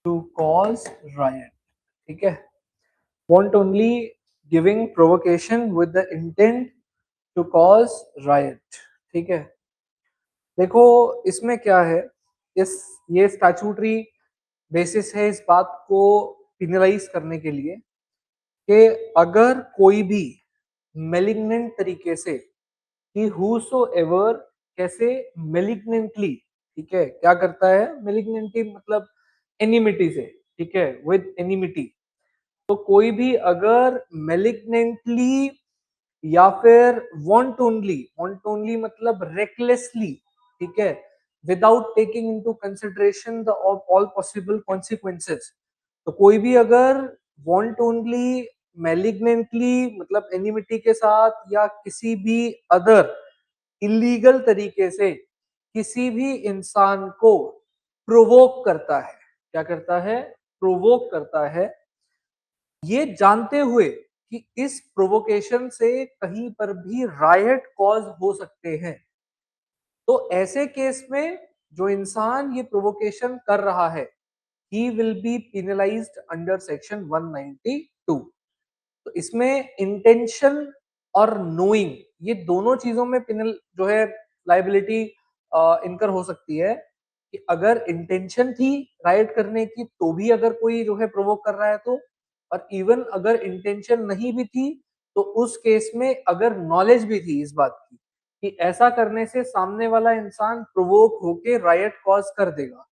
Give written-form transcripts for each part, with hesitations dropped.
to cause riot. ठीक है, wantonly giving provocation with the intent to cause riot. ठीक है, देखो इसमें क्या है, इस ये स्टैचूटरी बेसिस है इस बात को पिनलाइज करने के लिए कि अगर कोई भी मेलिग्नेंट तरीके से, कि हूसो एवर कैसे मेलिग्नेंटली, ठीक है, क्या करता है मेलिग्नेंटली मतलब एनिमिटी से, ठीक है, विद एनिमिटी, तो कोई भी अगर मेलिग्नेंटली या फिर वांटोनली मतलब रेकलेसली, ठीक है, without taking into consideration the all possible consequences, तो कोई भी अगर वांटोनली मैलिग्नेंटली मतलब एनिमिटी के साथ या किसी भी अदर इलीगल तरीके से किसी भी इंसान को प्रोवोक करता है, क्या करता है, प्रोवोक करता है, ये जानते हुए कि इस प्रोवोकेशन से कहीं पर भी रायट कॉज हो सकते हैं, तो ऐसे केस में जो इंसान ये प्रोवोकेशन कर रहा है, he will be penalized under section 192। तो इसमें इंटेंशन और नोइंग, ये दोनों चीजों में पिनल जो है लाइबिलिटी इनकर हो सकती है, कि अगर इंटेंशन थी राइट करने की तो भी अगर कोई जो है प्रोवोक कर रहा है तो, और इवन अगर इंटेंशन नहीं भी थी तो उस केस में अगर नॉलेज भी थी इस बात की कि ऐसा करने से सामने वाला इंसान प्रोवोक होके रायट कॉज कर देगा,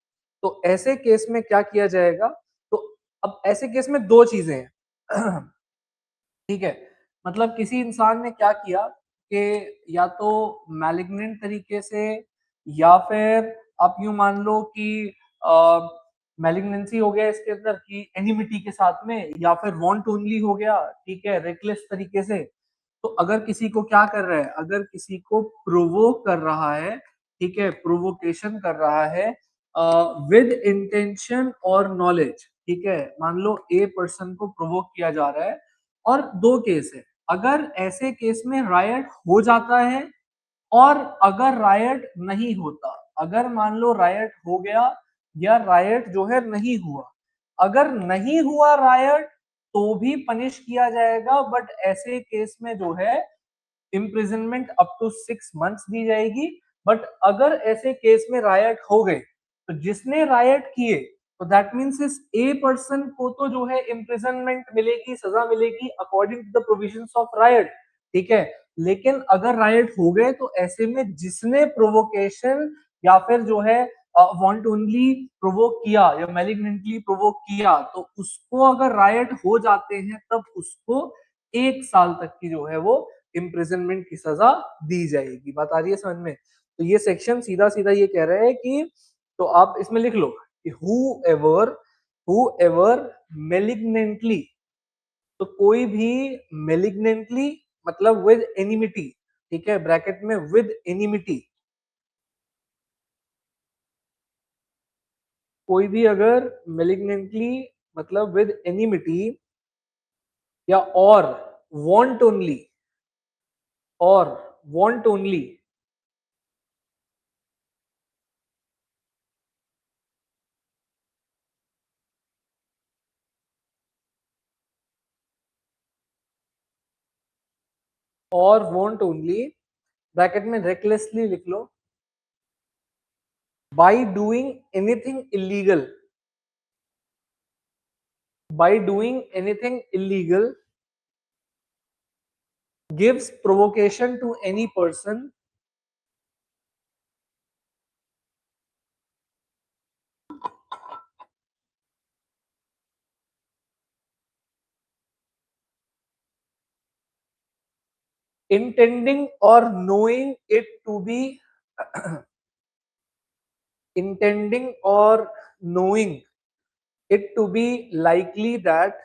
तो ऐसे केस में क्या किया जाएगा। तो अब ऐसे केस में दो चीजें हैं ठीक है, मतलब किसी इंसान ने क्या किया कि या तो मैलिग्नेंट तरीके से, या फिर आप यूं मान लो कि मैलिग्नेंसी हो गया इसके अंदर की एनिमिटी के साथ में, या फिर वांट ओनली हो गया, ठीक है, रेकलेस तरीके से। तो अगर किसी को क्या कर रहा है, अगर किसी को प्रोवोक कर रहा है, ठीक है, प्रोवोकेशन कर रहा है विद इंटेंशन और नॉलेज, ठीक है, मान लो ए पर्सन को प्रोवोक किया जा रहा है, और दो केस है, अगर ऐसे केस में रायट हो जाता है और अगर रायट नहीं होता, अगर मान लो रायट हो गया या रायट जो है नहीं हुआ, अगर नहीं हुआ रायट तो भी पनिश किया जाएगा, बट ऐसे केस में जो है इम्प्रिजनमेंट अप टू 6 मंथ्स दी जाएगी। बट अगर ऐसे केस में रायट हो गए तो जिसने रायट किए, तो दैट मीन्स इस ए पर्सन को तो जो है इम्प्रिजनमेंट मिलेगी, सजा मिलेगी according to the provisions of riot, ठीक है। लेकिन अगर रायट हो गए तो ऐसे में जिसने प्रोवोकेशन या फिर जो है वांट ओनली प्रोवोक किया या मैलिग्नेंटली प्रोवोक किया, तो उसको अगर रायट हो जाते हैं तब उसको 1 साल तक की जो है वो इम्प्रिजनमेंट की सजा दी जाएगी। बात आ रही है समझ में। तो ये सेक्शन सीधा सीधा ये कह रहा है कि, तो आप इसमें लिख लो कि हु एवर मेलिग्नेंटली, तो कोई भी मेलिग्नेंटली मतलब विद एनिमिटी, ठीक है, ब्रैकेट में विद एनिमिटी, कोई भी अगर मेलिग्नेंटली मतलब विद एनिमिटी, या वांट ओनली और वांट ओनली और वांट ओनली, ब्रैकेट में रेकलेसली लिख लो, by doing anything illegal, by doing anything illegal gives provocation to any person intending or knowing it to be intending or knowing it to be likely that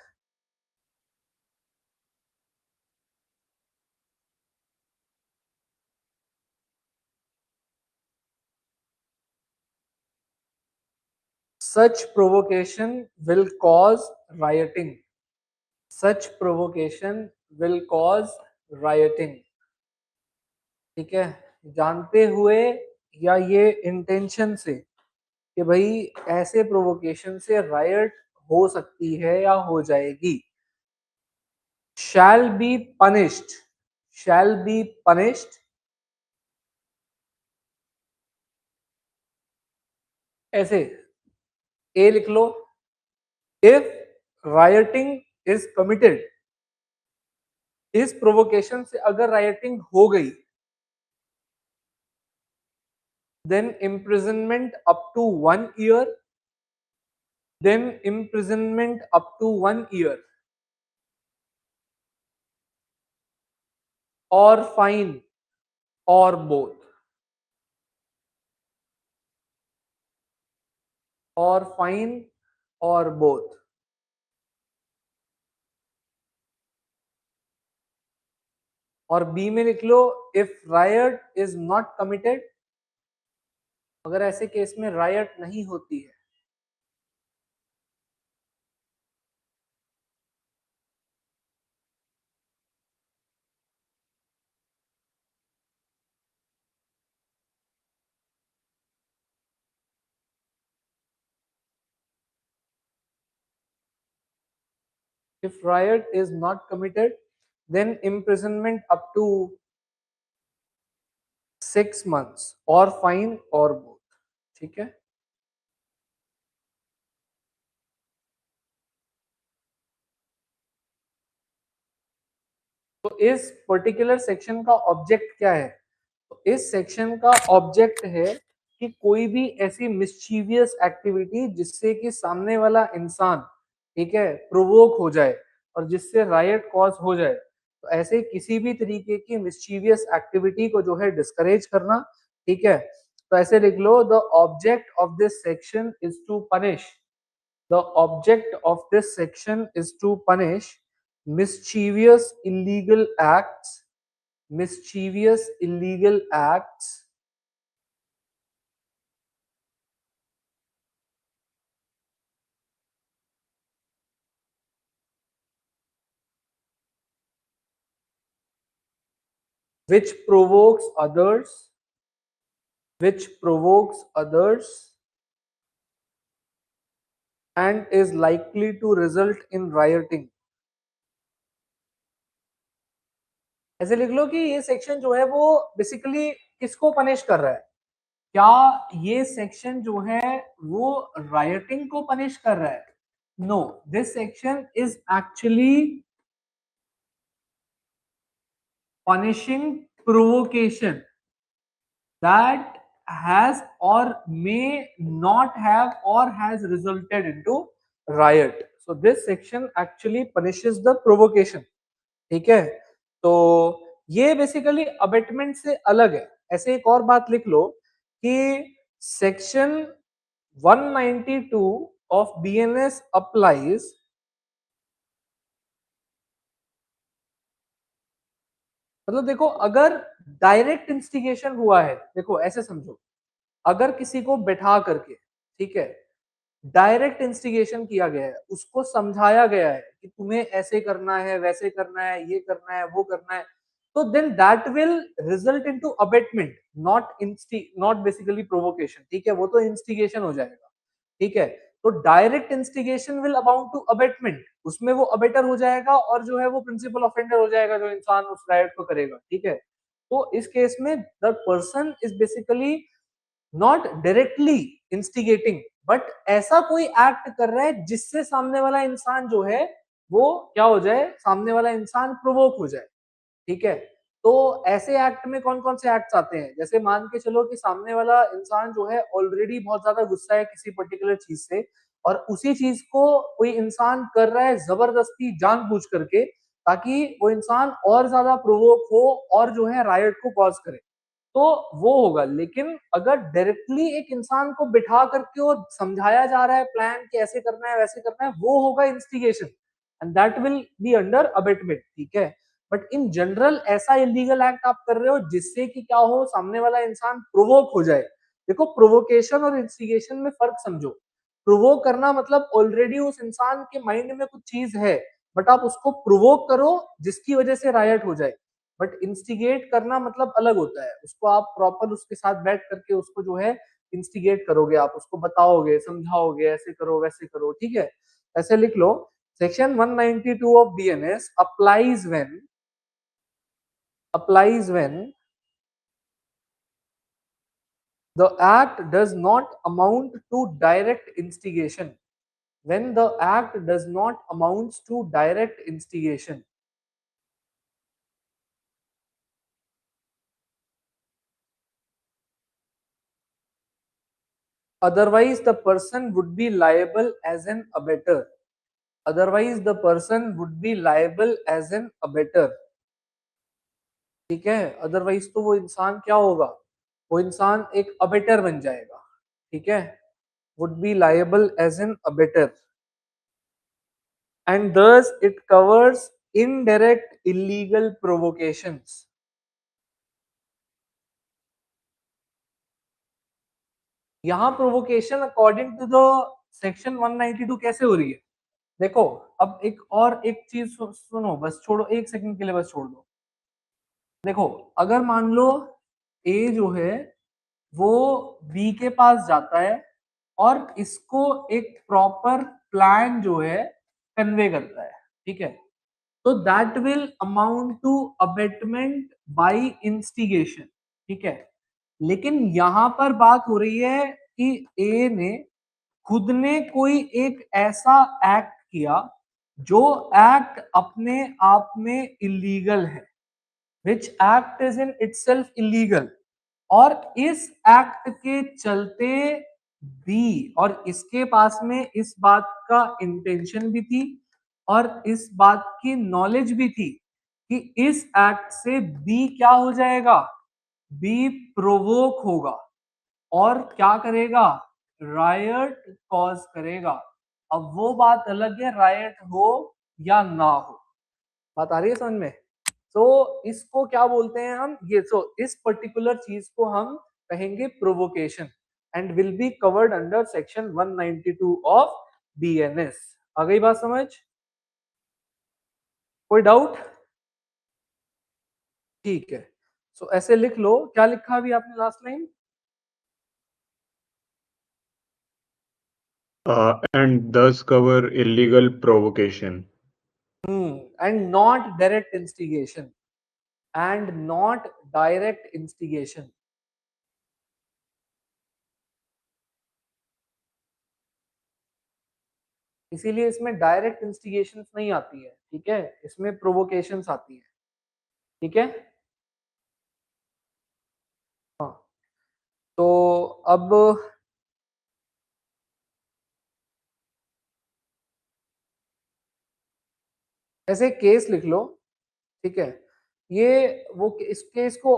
such provocation will cause rioting, such provocation will cause rioting, ठीक है, जानते हुए या ये intention से, कि भाई ऐसे प्रोवोकेशन से रायट हो सकती है या हो जाएगी। shall be punished, shall be punished, ऐसे ए लिख लो। if rioting is committed, इस प्रोवोकेशन से अगर राइटिंग हो गई, then imprisonment up to 1 year, then imprisonment up to 1 year, or fine, or both, or fine, or both। और बी में लिख लो if riot is not committed, अगर ऐसे केस में रायट नहीं होती है, if riot is not committed, then imprisonment up to 6 months or fine or both। ठीक है, तो इस पर्टिकुलर सेक्शन का ऑब्जेक्ट क्या है? तो इस सेक्शन का ऑब्जेक्ट है कि कोई भी ऐसी मिस्चीवियस एक्टिविटी जिससे कि सामने वाला इंसान, ठीक है, प्रोवोक हो जाए और जिससे रायट कॉज हो जाए, तो ऐसे किसी भी तरीके की मिस्चीवियस एक्टिविटी को जो है डिस्करेज करना। ठीक है, तो ऐसे लिख लो the object of this section is to punish, the object of this section is to punish mischievous illegal acts, mischievous illegal acts which provokes others, which provokes others and is likely to result in rioting। ऐसे लिख लो कि ये section जो है वो basically किसको punish कर रहा है? क्या ये सेक्शन जो है वो राइटिंग को पनिश कर रहा है? No, this section is actually punishing provocation that has or may not have or has resulted into riot। So this section actually punishes the provocation। ठीक है, तो ये बेसिकली अबेटमेंट से अलग है। ऐसे एक और बात लिख लो कि सेक्शन 192 ऑफ बीएनएस अप्लाइज, मतलब देखो अगर डायरेक्ट इंस्टिगेशन हुआ है, देखो ऐसे समझो, अगर किसी को बैठा करके, ठीक है, डायरेक्ट इंस्टिगेशन किया गया है, उसको समझाया गया है कि तुम्हें ऐसे करना है, वैसे करना है, ये करना है, वो करना है, तो then that will result into abetment, not basically provocation. ठीक है, वो तो इंस्टिगेशन हो जाएगा। ठीक है, तो direct instigation will amount to abetment, उसमें वो अबेटर हो जाएगा और जो है वो प्रिंसिपल ऑफेंडर हो जाएगा जो इंसान उस राइट को करेगा। ठीक है, तो इस केस में the person is basically not directly instigating, but ऐसा कोई एक्ट कर रहा है जिससे सामने वाला इंसान जो है वो क्या हो जाए, सामने वाला इंसान प्रोवोक हो जाए। ठीक है, तो ऐसे एक्ट में कौन कौन से एक्ट्स आते हैं? जैसे मान के चलो कि सामने वाला इंसान जो है ऑलरेडी बहुत ज्यादा गुस्सा है किसी पर्टिकुलर चीज से, और उसी चीज को कोई इंसान कर रहा है जबरदस्ती जानबूझ करके, ताकि वो इंसान और ज्यादा प्रोवोक हो और जो है रायट को कॉज करे, तो वो होगा। लेकिन अगर डायरेक्टली एक इंसान को बिठा करके और समझाया जा रहा है प्लान कि ऐसे करना है, वैसे करना है, वो होगा instigation, and that will be under abetment. ठीक है, बट इन जनरल ऐसा इलीगल एक्ट आप कर रहे हो जिससे कि क्या हो, सामने वाला इंसान प्रोवोक हो जाए। देखो, प्रोवोकेशन और इंस्टिगेशन में फर्क समझो। प्रोवोक करना मतलब ऑलरेडी उस इंसान के माइंड में कुछ चीज है, बट आप उसको प्रोवोक करो जिसकी वजह से रायट हो जाए। बट इंस्टिगेट करना मतलब अलग होता है, उसको आप प्रॉपर उसके साथ बैठ करके उसको जो है इंस्टिगेट करोगे, आप उसको बताओगे, समझाओगे, ऐसे करो वैसे करो, ठीक है। ऐसे लिख लो, section 192 of BNS applies when the act does not amount to direct instigation. When the act does not amounts to direct instigation. Otherwise, the person would be liable as an abettor. Otherwise, the person would be liable as an abettor. ठीक है, otherwise तो वो इंसान क्या होगा, वो इंसान एक अबेटर बन जाएगा, ठीक है, would be liable as an abettor. And thus it covers indirect illegal provocations. यहां provocation according to the section 192 कैसे हो रही है, देखो। अब एक और एक चीज सुनो, बस छोड़ो, एक सेकंड के लिए बस छोड़ दो। देखो, अगर मान लो ए जो है वो बी के पास जाता है और इसको एक प्रॉपर प्लान जो है कन्वे करता है, ठीक है, तो that will amount to abetment by instigation, ठीक है। लेकिन यहां पर बात हो रही है कि ए ने खुद ने कोई एक ऐसा एक्ट किया जो एक्ट अपने आप में इलीगल है, which act is in itself illegal, और इस एक्ट के चलते बी और इसके पास में इस बात का इंटेंशन भी थी और इस बात की नॉलेज भी थी कि इस एक्ट से बी क्या हो जाएगा, बी प्रोवोक होगा और क्या करेगा, रायट कॉज करेगा। अब वो बात अलग है रायट हो या ना हो, बात आ रही है समझ में। तो इसको क्या बोलते हैं हम, ये इस पर्टिकुलर चीज को हम कहेंगे provocation and will be covered under section 192 of BNS. आ गई बात समझ, कोई डाउट? ठीक है, सो ऐसे लिख लो, क्या लिखा अभी आपने last line, and thus cover illegal provocation. And not direct instigation, and not direct instigation. इसीलिए इसमें डायरेक्ट इंस्टिगेशन नहीं आती है, ठीक है, इसमें प्रोवोकेशंस आती है, ठीक है। हाँ, तो अब ऐसे केस लिख लो, ठीक है। ये वो इस केस को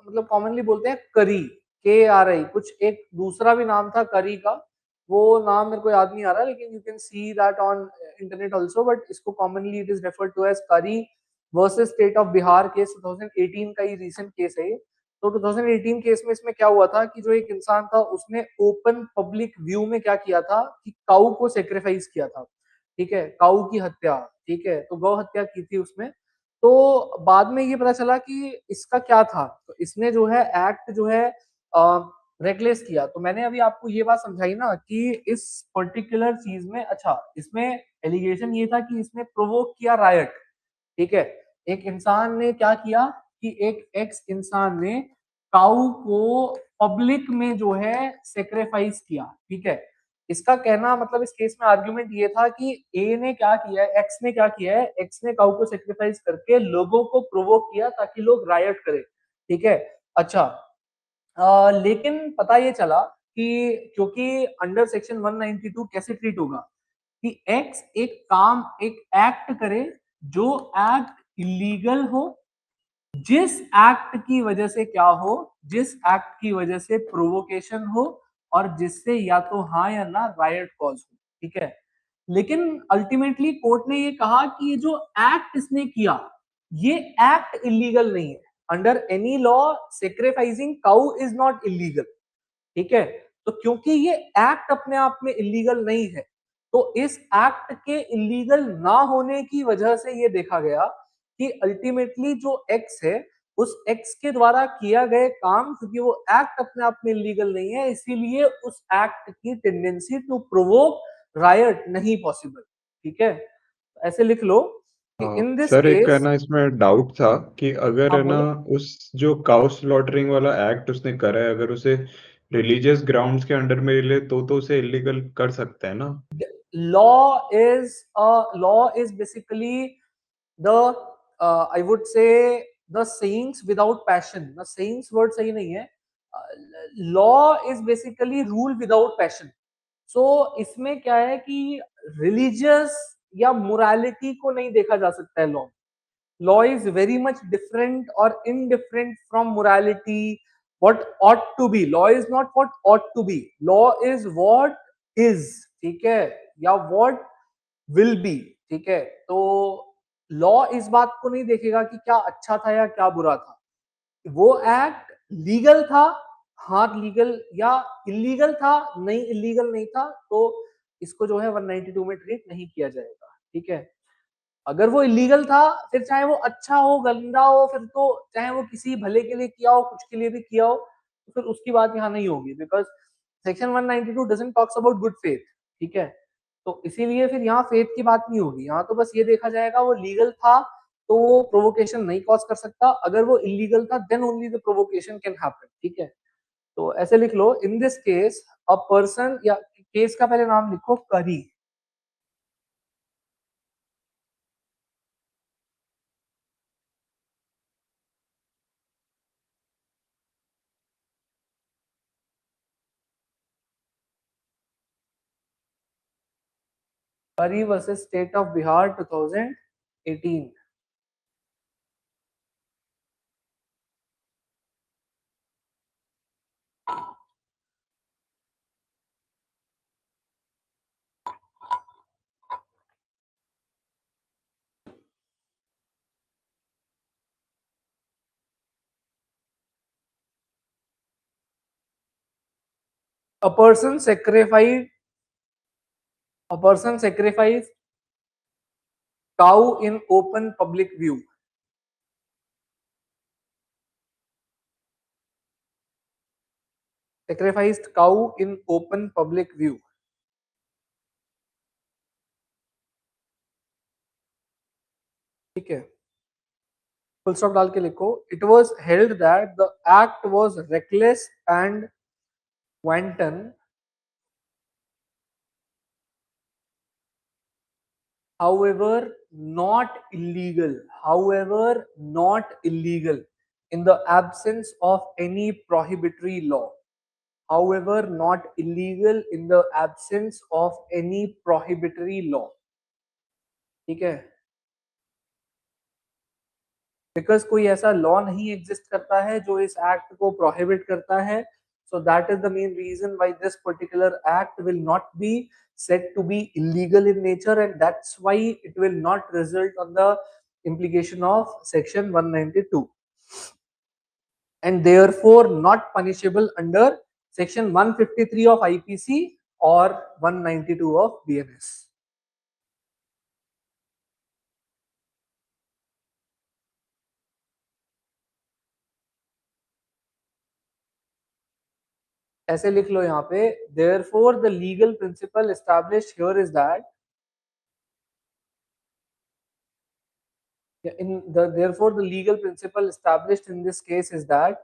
मतलब कॉमनली बोलते हैं करी, KRI, कुछ एक दूसरा भी नाम था करी का, वो नाम मेरे को याद नहीं आ रहा, लेकिन you can see that on internet also, but इसको commonly it is referred to as Kari versus state of Bihar case, 2018 का ही रीसेंट केस है ये। तो 2018 केस में इसमें क्या हुआ था कि जो एक इंसान था उसने ओपन पब्लिक व्यू में क्या किया था कि काऊ को सेक्रीफाइस किया था, ठीक है, काऊ की हत्या, ठीक है, तो गौ हत्या की थी उसमें। तो बाद में ये पता चला कि इसका क्या था, तो इसने जो है एक्ट जो है रेकलेस किया। तो मैंने अभी आपको ये बात समझाई ना कि इस पर्टिकुलर चीज में, अच्छा, इसमें एलिगेशन ये था कि इसने प्रोवोक किया रायट, ठीक है। एक इंसान ने क्या किया कि एक एक्स इंसान ने काऊ को पब्लिक में जो है सेक्रीफाइस किया, ठीक है। इसका कहना मतलब इस केस में आर्गुमेंट ये था कि ए ने क्या किया है, एक्स ने क्या किया है, एक्स ने काऊ को सेक्रीफाइस करके लोगों को प्रोवोक किया ताकि लोग रायट करें, ठीक है। अच्छा, लेकिन पता ये चला कि क्योंकि अंडर सेक्शन 192 कैसे ट्रीट होगा कि एक्स एक काम एक एक्ट करे जो एक्ट इलीगल हो, जिस एक्ट की वजह से क्या हो, जिस एक्ट की वजह से प्रोवोकेशन हो और जिससे या तो हाँ या ना रायट कॉज हो, ठीक है। लेकिन अल्टीमेटली कोर्ट ने ये कहा कि ये जो एक्ट इसने किया ये एक्ट इलीगल नहीं है, under any law sacrificing cow is not illegal, ठीक है। तो क्योंकि ये एक्ट अपने आप में इलीगल नहीं है, तो इस एक्ट के इलीगल ना होने की वजह से ये देखा गया कि अल्टीमेटली जो एक्स है उस एक्स के द्वारा किया गए काम, क्योंकि वो एक्ट अपने आप में इलीगल नहीं है, इसीलिए उस एक्ट की टेंडेंसी टू प्रोवोक रायट नहीं पॉसिबल। ठीक है, ऐसे लिख लो कि इन दिस सर एक है केस। ना इसमें डाउट था कि अगर हाँ है ना बोलो। उस जो काउ स्लॉटरिंग वाला एक्ट उसने करा है, अगर उसे रिलीजियस ग्राउंड्स के अंडर में ले तो उसे इलीगल कर सकते हैं ना? law is basically the I would say the sayings without passion. The sayings word सही नहीं है, law is basically rule without passion. So इसमें क्या है कि religious या morality को नहीं देखा जा सकता है law is very much different or indifferent from morality, what ought to be. Law is not what ought to be, law is what is, ठीक है, या what will be। ठीक है, तो लॉ इस बात को नहीं देखेगा कि क्या अच्छा था या क्या बुरा था, वो एक्ट लीगल था, हाँ लीगल, या इलीगल था, नहीं इलीगल नहीं था, तो इसको जो है 192 में ट्रीट नहीं किया जाएगा। ठीक है, अगर वो इलीगल था, फिर चाहे वो अच्छा हो गंदा हो, फिर तो चाहे वो किसी भले के लिए किया हो, कुछ के लिए भी किया हो, तो फिर उसकी बात यहाँ नहीं होगी, because section 192 doesn't talks about good faith. ठीक है, तो इसीलिए फिर यहाँ फेथ की बात नहीं होगी, यहाँ तो बस ये देखा जाएगा वो लीगल था तो वो प्रोवोकेशन नहीं कॉज कर सकता, अगर वो इलीगल था then only the provocation can happen. ठीक है, तो ऐसे लिख लो, in this case a person, या केस का पहले नाम लिखो करी। Curry versus State of Bihar 2018. A person sacrificed cow in open public view. Sacrificed cow in open public view. ठीक है, फुल स्टॉप डाल के लिखो, it was held that the act was reckless and wanton, however not illegal in the absence of any prohibitory law. However not illegal in the absence of any prohibitory law. ठीक है, because कोई ऐसा law नहीं exist करता है जो इस act को प्रोहिबिट करता है, so that is the main reason why this particular act will not be said to be illegal in nature, and that's why it will not result on the implication of section 192, and therefore not punishable under section 153 of IPC or 192 of BNS. ऐसे लिख लो यहाँ पे, therefore the legal principle established here is that, therefore the legal principle established in this case is that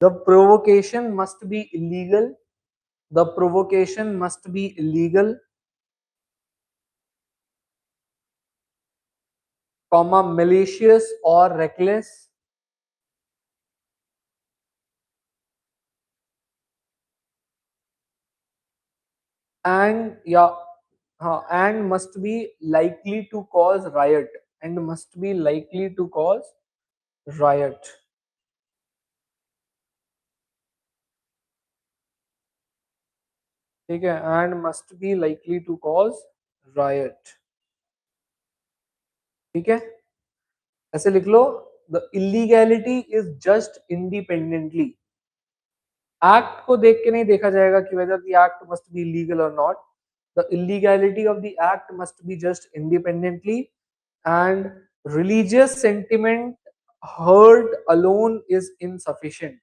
the provocation must be illegal, the provocation must be illegal, comma malicious or reckless, and yeah, and must be likely to cause riot, and must be likely to cause riot. ठीक है, and must be likely to cause riot। ठीक है, ऐसे लिख लो, the illegality is just independently, act को देख के नहीं देखा जाएगा कि whether the act must be legal और not, the illegality of the act must be just independently, and religious sentiment heard alone is insufficient.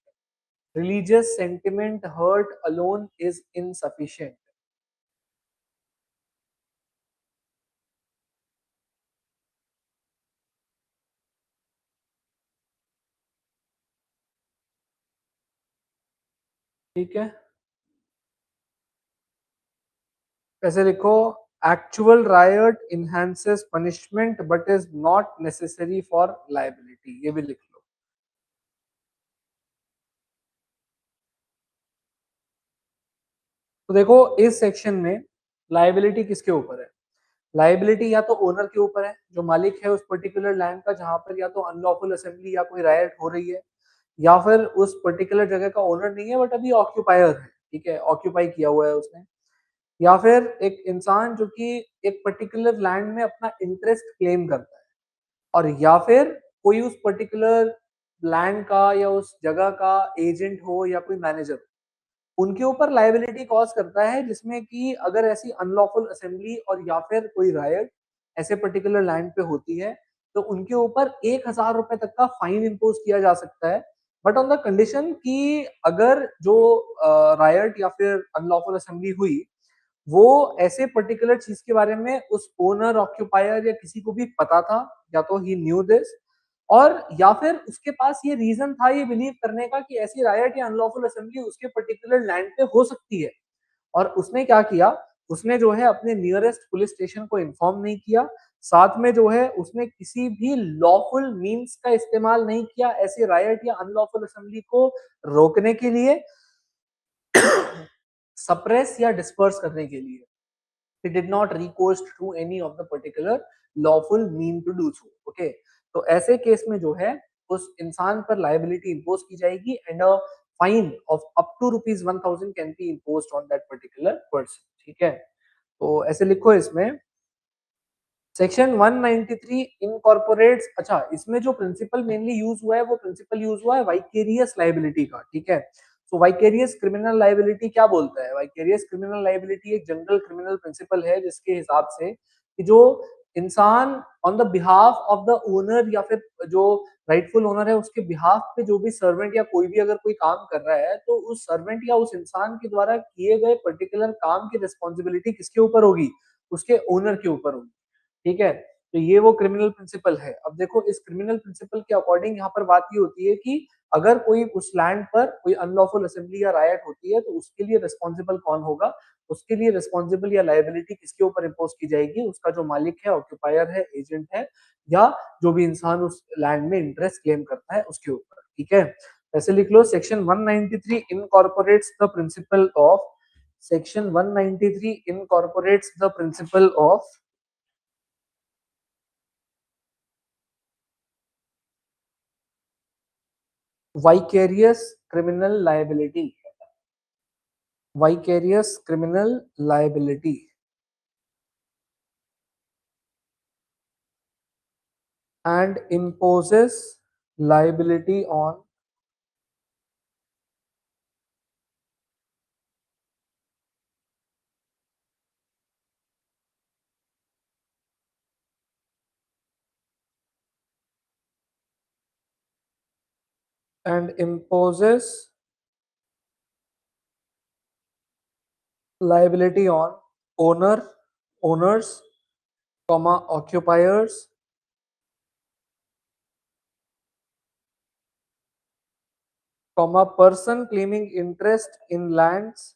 Religious sentiment heard alone is insufficient. ठीक है, ऐसे लिखो, actual riot enhances punishment but is not necessary for liability, ये भी लिख लो। तो देखो इस सेक्शन में लाइबिलिटी किसके ऊपर है? लाइबिलिटी या तो ओनर के ऊपर है, जो मालिक है उस पर्टिकुलर लैंड का जहां पर या तो अनलॉफुल असेंबली या कोई रायट हो रही है, या फिर उस पर्टिकुलर जगह का ओनर नहीं है बट अभी ऑक्यूपायर है, ठीक है, ऑक्यूपाई किया हुआ है उसने, या फिर एक इंसान जो कि एक पर्टिकुलर लैंड में अपना इंटरेस्ट क्लेम करता है, और या फिर कोई उस पर्टिकुलर लैंड का या उस जगह का एजेंट हो या कोई मैनेजर हो, उनके ऊपर लाइबिलिटी कॉज करता है, जिसमें कि अगर ऐसी अनलॉफुल असेंबली और या फिर कोई रायट ऐसे पर्टिकुलर लैंड पे होती है तो उनके ऊपर 1,000 रुपए तक का फाइन इम्पोज किया जा सकता है, बट ऑन द कंडीशन कि अगर जो रायट या फिर अनलॉफुल असेंबली हुई वो ऐसे पर्टिकुलर चीज के बारे में उस ओनर ऑक्यूपायर या किसी को भी पता था, या तो ही न्यू दिस, और या फिर उसके पास ये रीजन था ये बिलीव करने का कि ऐसी रायट या अनलॉफुल असेंबली उसके पर्टिकुलर लैंड पे हो सकती है, और उसने क्या किया, उसने जो है अपने नियरेस्ट पुलिस स्टेशन को इन्फॉर्म नहीं किया, साथ में जो है उसने किसी भी लॉफुल मीन्स का इस्तेमाल नहीं किया ऐसे रायट या अनलॉफुल असेंबली को रोकने के लिए, सप्रेस या डिस्पर्स करने के लिए। he did not recourse to any of the particular lawful mean to do so, okay? तो ऐसे केस में जो है उस इंसान पर लाइबिलिटी इंपोज की जाएगी and a fine of up to ₹1,000 can be imposed on that particular person, ठीक है? तो ऐसे लिखो इसमें सेक्शन 193 इनकॉर्पोरेट्स, अच्छा इसमें जो प्रिंसिपल मेनली यूज हुआ है वो प्रिंसिपल यूज हुआ है वाइकेरियस लाइबिलिटी का, ठीक है? सो वाइकेरियस क्रिमिनल लाइबिलिटी क्या बोलता है? वाइकेरियस क्रिमिनल लाइबिलिटी एक जनरल क्रिमिनल प्रिंसिपल है जिसके हिसाब से कि जो इंसान on the behalf of the owner या फिर जो राइटफुल ओनर है उसके बिहाफ पे जो भी सर्वेंट या कोई भी अगर कोई काम कर रहा है तो उस सर्वेंट या उस इंसान के द्वारा किए गए पर्टिकुलर काम की रिस्पॉन्सिबिलिटी किसके ऊपर होगी? उसके ओनर के ऊपर होगी, ठीक है? तो ये वो क्रिमिनल प्रिंसिपल है। अब देखो इस क्रिमिनल प्रिंसिपल के अकॉर्डिंग यहाँ पर बात ये होती है कि अगर कोई उस लैंड पर कोई अनलॉफुल असेंबली या रायट होती है तो उसके लिए रिस्पॉन्सिबल कौन होगा? उसके लिए रिस्पॉन्सिबल या लाइबिलिटी किसके ऊपर इम्पोज की जाएगी? उसका जो मालिक है, ऑक्यूपायर है, एजेंट है, या जो भी इंसान उस लैंड में इंटरेस्ट क्लेम करता है उसके ऊपर, ठीक है? ऐसे लिख लो, section 193 incorporates the principle of, section 193 incorporates the principle of vicarious criminal liability, vicarious criminal liability, and imposes liability on and imposes liability on owner, owners, comma occupiers, comma person claiming interest in lands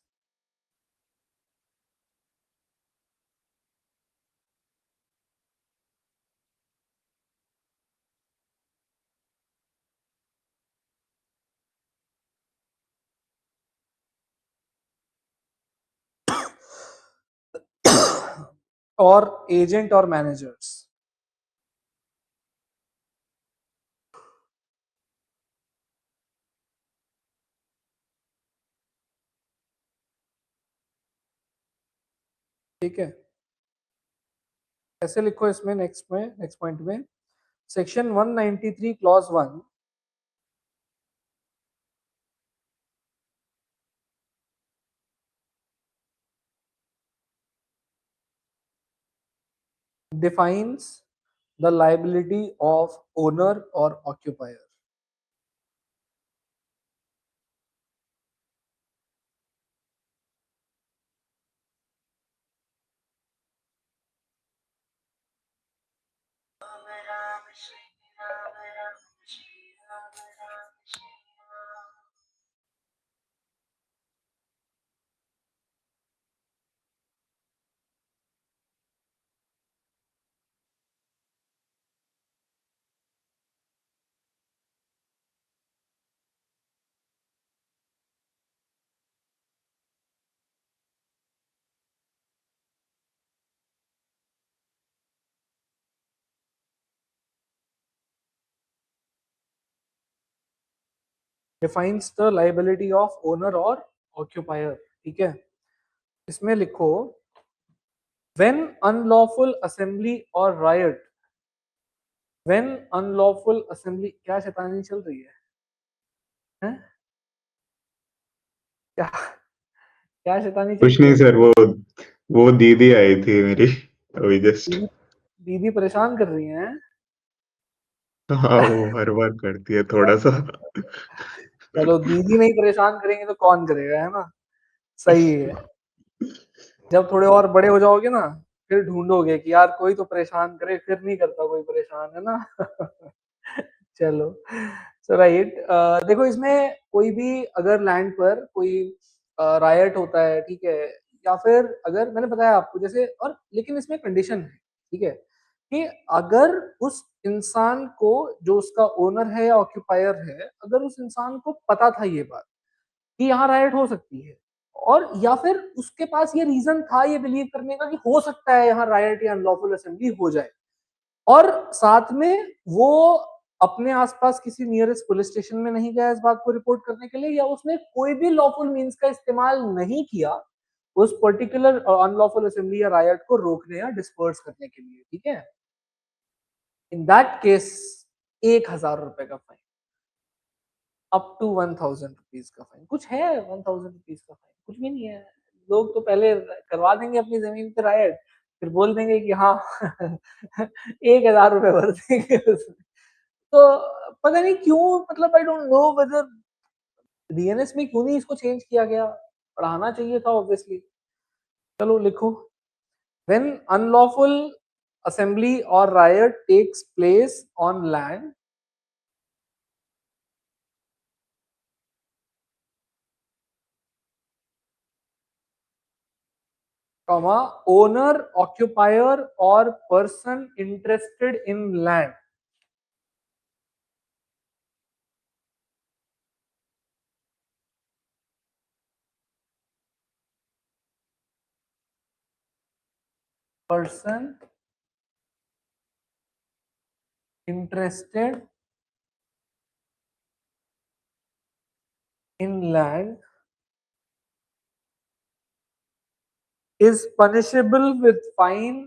or agent or managers, ठीक है? ऐसे लिखो इसमें next point में section 193 clause 1 defines the liability of owner or occupier. Defines the liability of owner or occupier. ठीक है, इसमें लिखो when unlawful assembly or riot, when unlawful assembly, क्या शैतानी चल रही है हैं? क्या क्या शैतानी चल कुछ रही नहीं है? सर, वो दीदी आई थी मेरी अभी जस्ट। दीदी दीदी परेशान कर रही हैं? हाँ, वो हर बार करती है थोड़ा सा। चलो, दीदी नहीं परेशान करेंगे तो कौन करेगा, है ना? सही है। जब थोड़े और बड़े हो जाओगे ना, फिर ढूंढोगे कि यार कोई तो परेशान करे, फिर नहीं करता कोई परेशान, है ना? चलो, सो राइट, देखो इसमें कोई भी अगर लैंड पर कोई रायट होता है, ठीक है, या फिर अगर मैंने बताया आपको जैसे, और लेकिन इसमें कंडीशन है, ठीक है, कि अगर उस इंसान को, जो उसका ओनर है या ऑक्यूपायर है, अगर उस इंसान को पता था ये बात कि यहाँ राइट हो सकती है, और या फिर उसके पास ये रीजन था ये बिलीव करने का कि हो सकता है यहाँ राइट या अनलॉफुल असेंबली हो जाए, और साथ में वो अपने आसपास किसी नियरेस्ट पुलिस स्टेशन में नहीं गया इस बात को रिपोर्ट करने के लिए, या उसने कोई भी लॉफुल मीन्स का इस्तेमाल नहीं किया उस पर्टिकुलर अनलॉफुल असेंबली या रायट को रोकने या डिस्पर्स करने के लिए, ठीक है, इन दैट केस 1,000 रुपए का फाइन, अप टू 1,000 रुपीज का फाइन। कुछ है 1,000 रुपीज का फाइन? कुछ भी नहीं है। लोग तो पहले करवा देंगे अपनी जमीन पे राइट, फिर बोल देंगे कि हाँ 1,000 रुपए भर देंगे उसमें। तो पता नहीं क्यों, मतलब I don't know whether DNS में क्यों नहीं इसको चेंज किया गया, पढ़ाना चाहिए था ऑब्वियसली। चलो लिखो, when unlawful assembly or riot takes place on land comma owner, occupier or person interested in land person interested in land is punishable with fine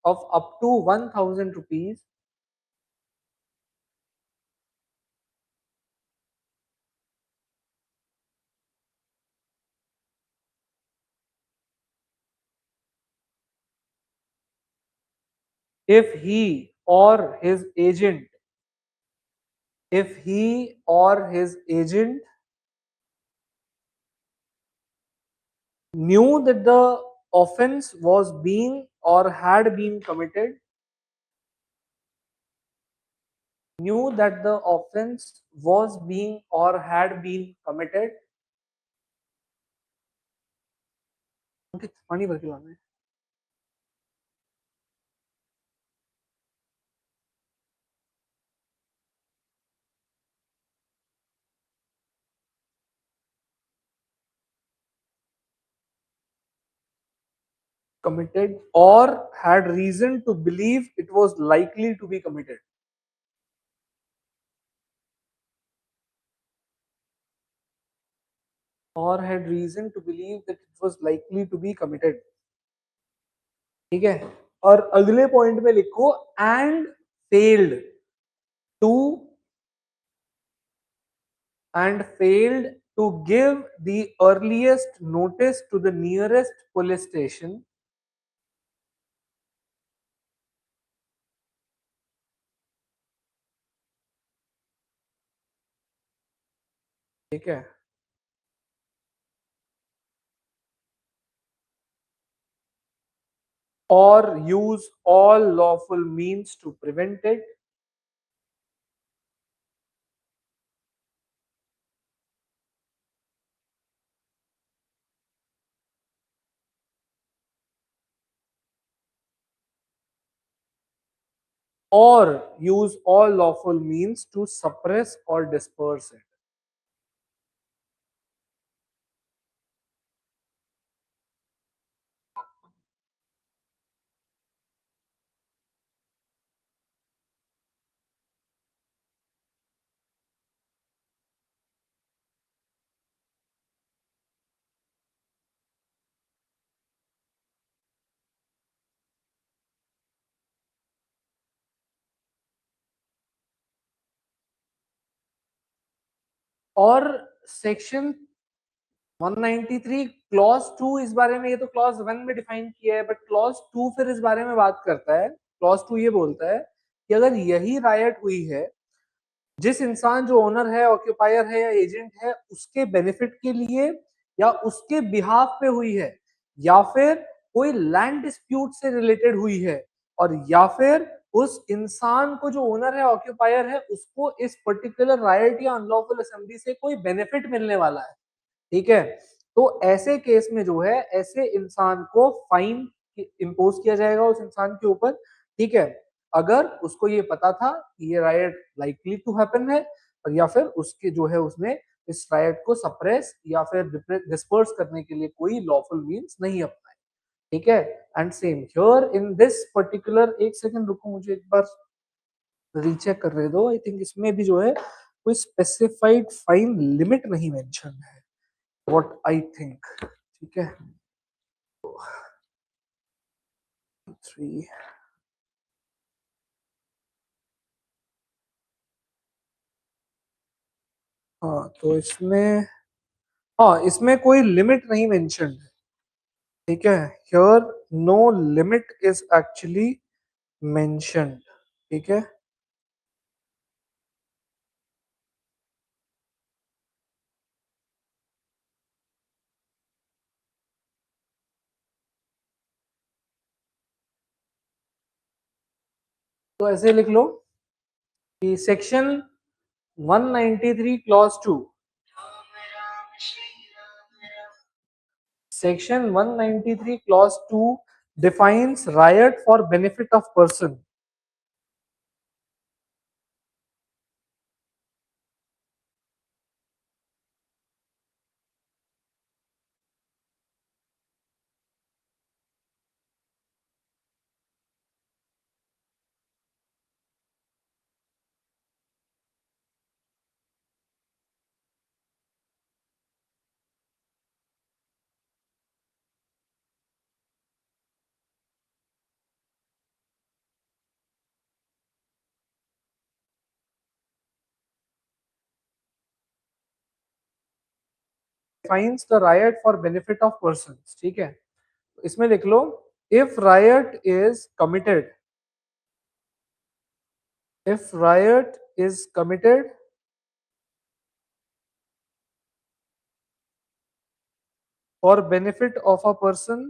of up to 1,000 rupees if he or his agent, if he or his agent knew that the offense was being or had been committed, knew that the offense was being or had been committed, पानी भर के लाना है, committed or had reason to believe it was likely to be committed, or had reason to believe that it was likely to be committed, ठीक है, और अगले point में लिखो and failed to and failed to give the earliest notice to the nearest police station ठीक है, or use all lawful means to prevent it, or use all lawful means to suppress or disperse it. और section 193 clause 2 इस बारे में, ये तो clause 1 में define किया है, बट क्लॉज 2 फिर इस बारे में बात करता है। क्लॉज 2 ये बोलता है कि अगर यही रायट हुई है, जिस इंसान जो ओनर है, ऑक्यूपायर है या एजेंट है, उसके बेनिफिट के लिए या उसके बिहाफ पे हुई है, या फिर कोई लैंड डिस्प्यूट से रिलेटेड हुई है, और या फिर उस इंसान को जो ओनर है, ऑक्यूपायर है, उसको इस पर्टिकुलर राइट या अनलॉफुल असेंबली से कोई बेनिफिट मिलने वाला है, ठीक है, तो ऐसे केस में जो है ऐसे इंसान को फाइन इम्पोज किया जाएगा उस इंसान के ऊपर, ठीक है, अगर उसको ये पता था कि ये राइट लाइकली टू हैपन है, और या फिर उसके जो है उसने इस राइट को सप्रेस या फिर डिस्पर्स करने के लिए कोई लॉफुल मींस नहीं अपनाए, ठीक है। And same here in this particular, एक सेकंड रुको, मुझे एक बार रीचेक कर रहे दो, आई थिंक इसमें भी जो है कोई स्पेसिफाइड फाइन लिमिट नहीं मेंशन है, व्हाट आई थिंक, ठीक है। थ्री, हाँ तो इसमें, हाँ इसमें कोई लिमिट नहीं मेंशन है, ठीक है, here no limit is actually mentioned, ठीक है। तो ऐसे लिख लो कि section 193 clause 2, section 193 clause 2 defines riot for benefit of person defines the riot for benefit of persons, ठीक है, इसमें लिख लो if riot is committed, if riot is committed for benefit of a person,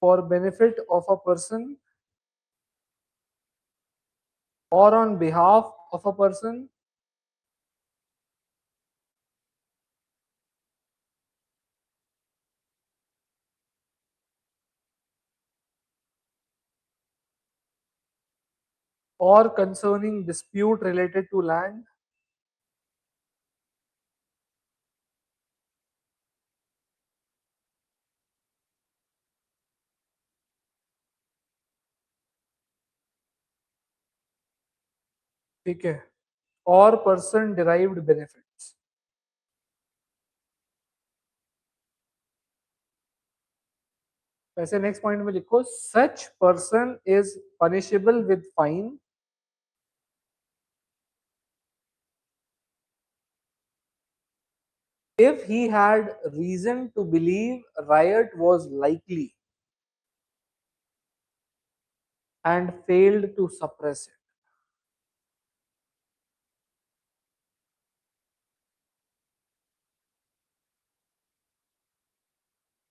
for benefit of a person or on behalf of a person, or concerning dispute related to land, ठीक है, और person derived benefits। वैसे next point में लिखो such person is punishable with fine if he had reason to believe riot was likely, and failed to suppress it.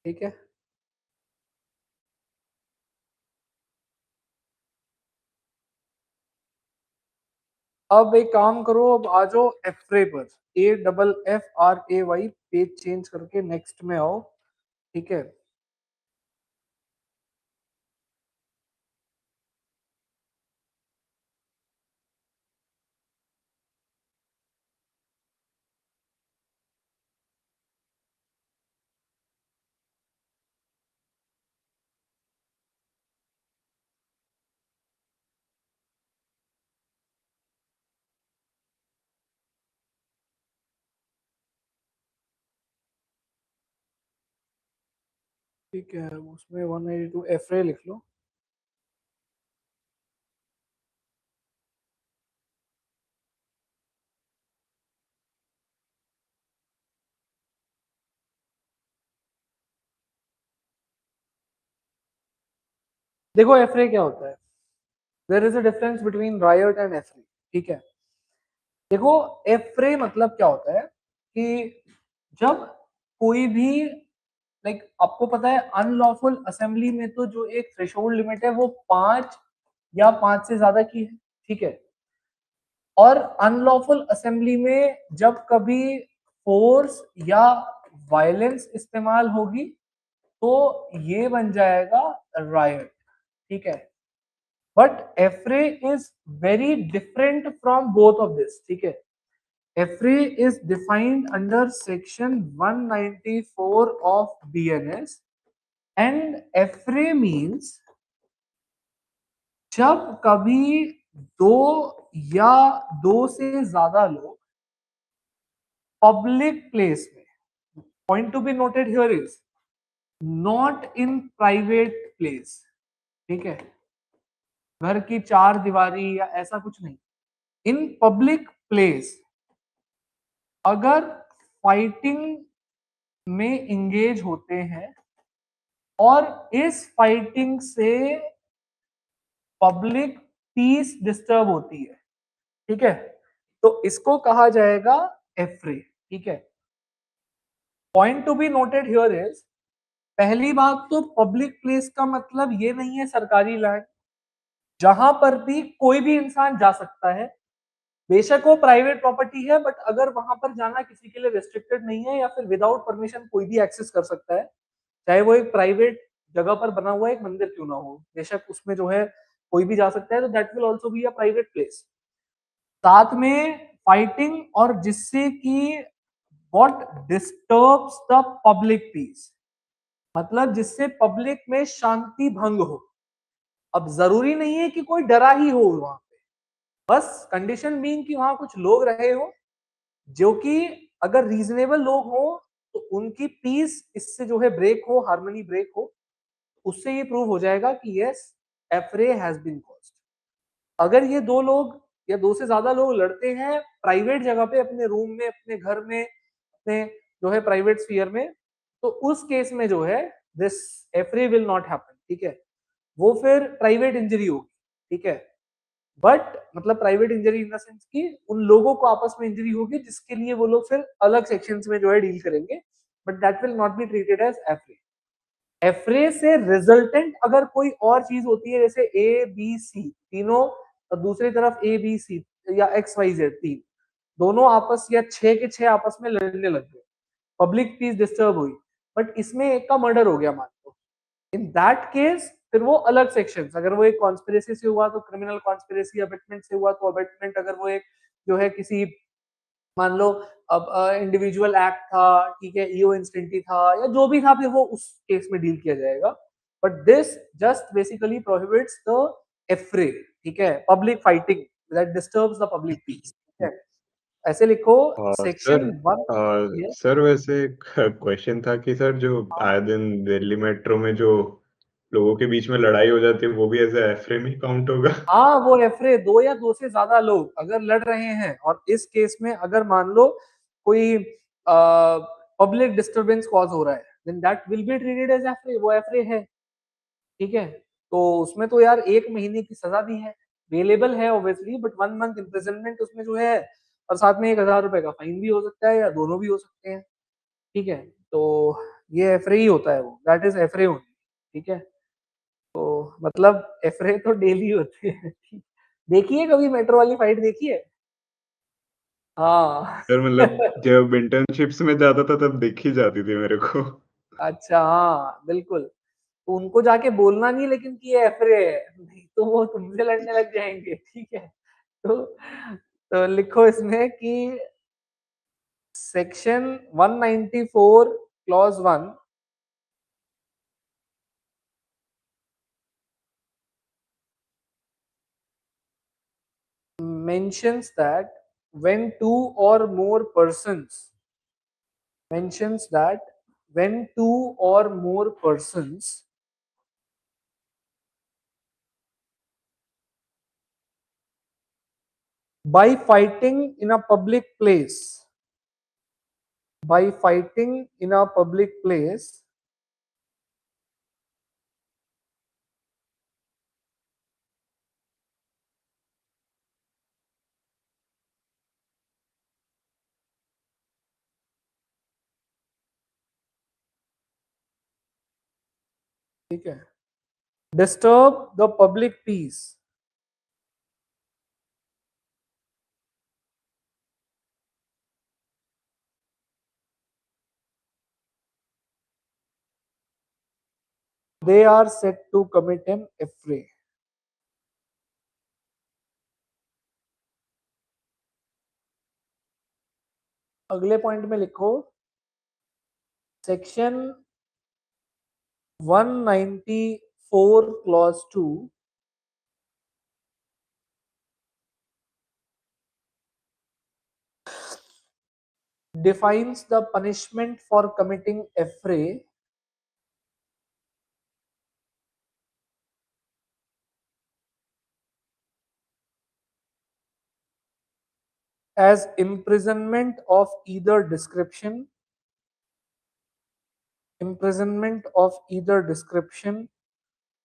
ठीक है, अब एक काम करो, अब आ जाओ एफ्रे पर, AFFRAY, पेज चेंज करके नेक्स्ट में आओ। ठीक है, ठीक है, उसमें 182 एफ्रे लिख लो। देखो एफ्रे क्या होता है, there is a difference between riot and affray. ठीक है, देखो एफ्रे मतलब क्या होता है कि जब कोई भी, लाइक आपको पता है अनलॉफुल असेंबली में तो जो एक थ्रेशोल्ड लिमिट है वो 5 या 5 से ज्यादा की है। ठीक है, और अनलॉफुल असेंबली में जब कभी फोर्स या वायलेंस इस्तेमाल होगी तो ये बन जाएगा रायट। ठीक है, but affray is very different from both of this. ठीक है, affray is defined under section 194 of BNS, and affray means जब कभी दो या दो से ज्यादा लोग पब्लिक प्लेस में, point to be noted here is not in private place. ठीक है, घर की चार दीवारी या ऐसा कुछ नहीं, इन पब्लिक प्लेस अगर फाइटिंग में इंगेज होते हैं और इस फाइटिंग से पब्लिक पीस डिस्टर्ब होती है। ठीक है, तो इसको कहा जाएगा एफ्रे। ठीक है, point to be noted here is, पहली बात तो पब्लिक प्लेस का मतलब ये नहीं है सरकारी लैंड, जहां पर भी कोई भी इंसान जा सकता है। बेशक वो प्राइवेट प्रॉपर्टी है, बट अगर वहां पर जाना किसी के लिए रेस्ट्रिक्टेड नहीं है, या फिर विदाउट परमिशन कोई भी एक्सेस कर सकता है, चाहे वो एक प्राइवेट जगह पर बना हुआ एक मंदिर क्यों ना हो, बेशक उसमें जो है कोई भी जा सकता है, तो that will also be a private place. साथ में फाइटिंग और जिससे कि what disturbs the public piece, मतलब जिससे पब्लिक में शांति भंग हो। अब जरूरी नहीं है कि कोई डरा ही हो वहां पे, बस कंडीशन बीइंग कि वहां कुछ लोग रहे हो जो कि अगर रीजनेबल लोग हो तो उनकी पीस इससे जो है ब्रेक हो, हार्मनी ब्रेक हो, उससे ये प्रूव हो जाएगा कि यस एफ्रे हैज बीन कॉज्ड। अगर ये दो लोग या दो से ज्यादा लोग लड़ते हैं प्राइवेट जगह पे, अपने रूम में, अपने घर में, अपने जो है प्राइवेट स्फीयर में, तो उस केस में जो है दिस एफ्रे विल नॉट हैपन। ठीक है, वो फिर प्राइवेट इंजरी होगी। ठीक है, बट मतलब private injury in the sense कि उन लोगों को आपस में इंजरी होगी जिसके लिए वो लोग फिर अलग सेक्शंस में जो है डील करेंगे, but that will not be treated as affray. Affray से रिजल्टेंट अगर कोई और चीज होती है, जैसे ABC तीनों, और दूसरी तरफ ABC या XYZ तीन, दोनों आपस या 6 के 6 आपस में लड़ने लग गए, पब्लिक पीस डिस्टर्ब हुई, बट इसमें एक का मर्डर हो गया मान लो, इन दैट केस फिर वो अलग सेक्शन, अगर वो एक कॉन्स्पिरेसी से हुआ तो क्रिमिनल कॉन्स्पिरेसी, अबेटमेंट से हुआ तो अबेटमेंट, अगर वो एक जो है किसी मान लो अब इंडिविजुअल एक्ट था, ठीक है, ईओ इंस्टेंटी था या जो भी था, फिर वो उस केस में डील किया जाएगा। But this just basically prohibits the affray. ठीक है, public fighting that disturbs the public peace. ठीक है, ऐसे लिखो सर सेक्शन 1। सर वैसे एक क्वेश्चन था कि सर जो आए दिन दिल्ली मेट्रो में जो लोगों के बीच में लड़ाई हो जाती है वो भी ऐसे एफ्रे में काउंट होगा? हाँ, वो एफ्रे, दो या दो से ज्यादा लोग अगर लड़ रहे हैं और इस केस में अगर मान लो कोई पब्लिक डिस्टरबेंस कॉज हो रहा है, then that will be treated as affray, वो एफ्रे है। ठीक है, तो उसमें तो यार 1 महीने की सजा भी है, अवेलेबल है ऑब्वियसली, बट 1 मंथ इम्प्रिजनमेंट उसमें जो है, और साथ में 1000 रुपए का फाइन भी हो सकता है, या दोनों भी हो सकते हैं। ठीक है, तो ये एफरे ही होता है, वो दैट इज एफरे ओनली। ठीक है, तो मतलब एफरे तो डेली होते हैं। देखिए कभी मेट्रो वाली फाइट देखी है? हाँ। सर मतलब जब इंटर्नशिप्स में जाता था तब देखी जाती थी मेरे को। अच्छा, हाँ बिल्कुल। तो उनको जाके बोलना नहीं लेकिन कि ये एफरे है, नहीं तो वो तुमसे लड़ने लग जाएंगे। ठीक है, तो लिखो इसमें कि section 194 clause 1 mentions that when two or more persons mentions that when two or more persons by fighting in a public place by fighting in a public place ठीक है, disturb the public peace, they are said to commit an affray। अगले point में लिखो section 194 clause 2 defines the punishment for committing affray as imprisonment of either description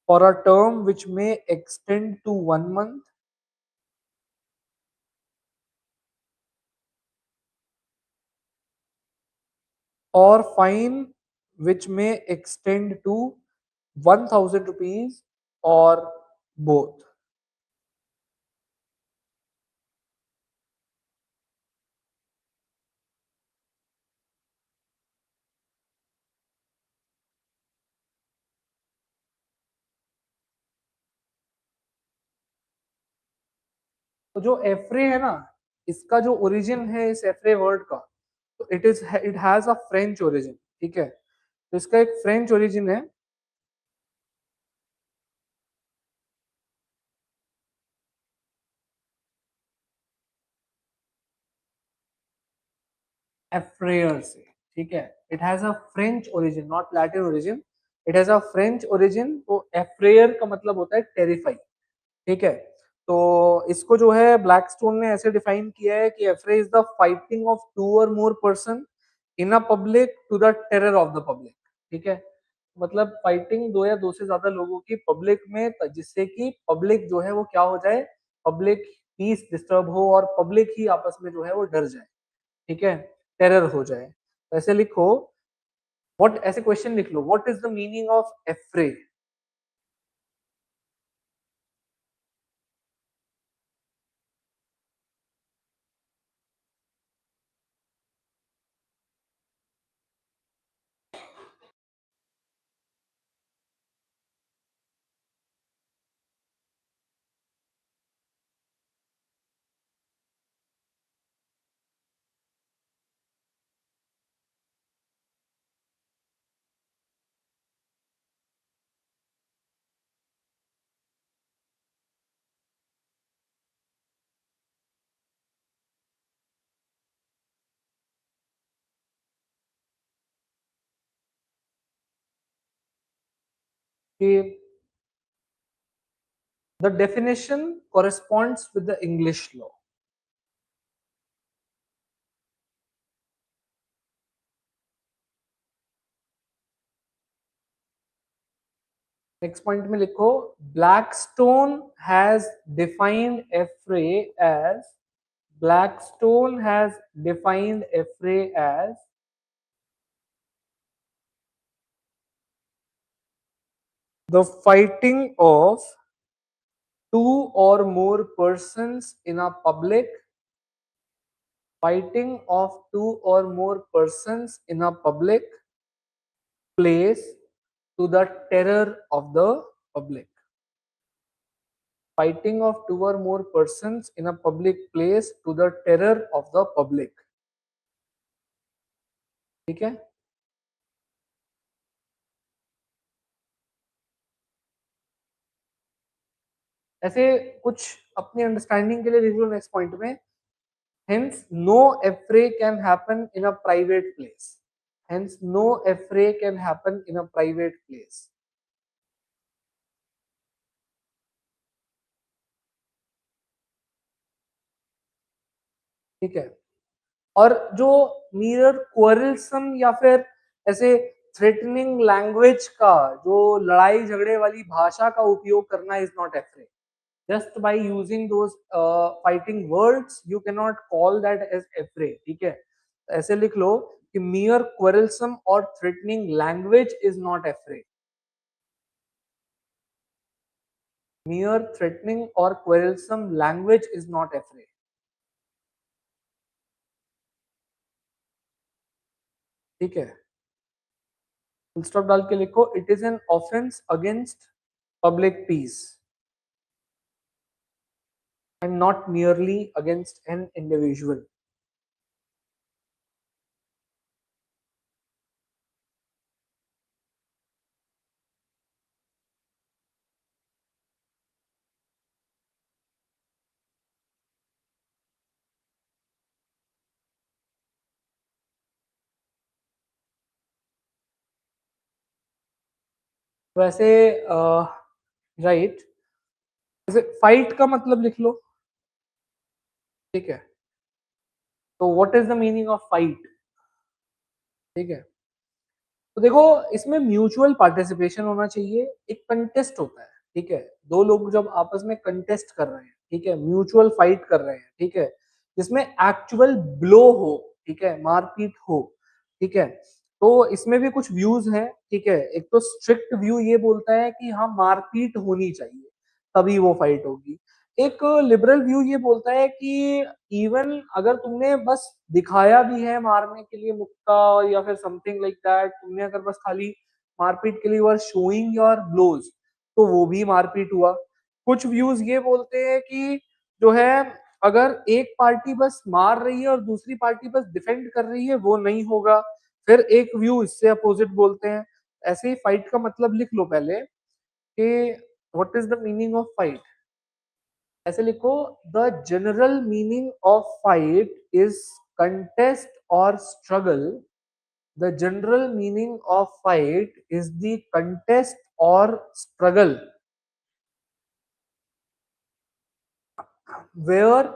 for a term which may extend to 1 month or fine which may extend to 1000 rupees or both। तो जो एफ्रे है ना, इसका जो origin है इस एफ्रे word का, तो it has a French origin. ठीक है, तो इसका एक फ्रेंच ओरिजिन है। एफ्रेयर से। ठीक है, it has a French origin, not Latin origin, it has a French origin. तो एफ्रेयर का मतलब होता है टेरिफाई। ठीक है, तो इसको जो है ब्लैकस्टोन ने ऐसे डिफाइन किया है कि affray is the fighting of two or more person in a public to the terror of the public. ठीक है, मतलब फाइटिंग दो या दो से ज्यादा लोगों की पब्लिक में, जिससे कि पब्लिक जो है वो क्या हो जाए, पब्लिक पीस डिस्टर्ब हो और पब्लिक ही आपस में जो है वो डर जाए। ठीक है, टेरर हो जाए। तो ऐसे लिखो, व्हाट, ऐसे क्वेश्चन लिख लो, what is the meaning of affray. कि the definition corresponds with the English law। Next point में लिखो, Blackstone has defined affray as, Blackstone has defined affray as the fighting of two or more persons in a public, fighting of two or more persons in a public place to the terror of the public. Fighting of two or more persons in a public place to the terror of the public. ठीक है? ऐसे कुछ अपनी understanding के लिए लिख लो next point में, hence no affray can happen in a private place, hence no affray can happen in a private place. ठीक है, और जो मिरर क्वारल्सम या फिर ऐसे थ्रेटनिंग लैंग्वेज का, जो लड़ाई झगड़े वाली भाषा का उपयोग करना is not affray. Just by using those fighting words you can not call that as affray. ठीक है, ऐसे लिख लो कि mere quarrelsome or threatening language is not affray. mere threatening or quarrelsome language is not affray. ठीक है, full stop डाल के लिखो, it is an offence against public piece and not merely against an individual. वैसे right, जैसे fight का मतलब लिख लो. ठीक है, तो what is the meaning of fight. ठीक है, तो देखो इसमें म्यूचुअल पार्टिसिपेशन होना चाहिए, एक कंटेस्ट होता है. ठीक है, दो लोग जब आपस में कंटेस्ट कर रहे हैं, ठीक है, म्यूचुअल फाइट कर रहे हैं, ठीक है, जिसमें एक्चुअल ब्लो हो, ठीक है, मारपीट हो. ठीक है, तो इसमें भी कुछ व्यूज हैं. ठीक है, एक तो स्ट्रिक्ट व्यू ये बोलता है कि हाँ मारपीट होनी चाहिए तभी वो फाइट होगी. एक लिबरल व्यू ये बोलता है कि इवन अगर तुमने बस दिखाया भी है मारने के लिए मुक्का या फिर समथिंग लाइक दैट, तुमने अगर बस खाली मारपीट के लिए वर शोइंग योर ब्लोज, तो वो भी मारपीट हुआ. कुछ व्यूज ये बोलते हैं कि जो है, अगर एक पार्टी बस मार रही है और दूसरी पार्टी बस डिफेंड कर रही है वो नहीं होगा. फिर एक व्यू इससे अपोजिट बोलते हैं. ऐसे ही फाइट का मतलब लिख लो पहले कि what is the meaning of fight. ऐसे लिखो, the general meaning of fight is contest or struggle. The general meaning of fight is the contest or struggle where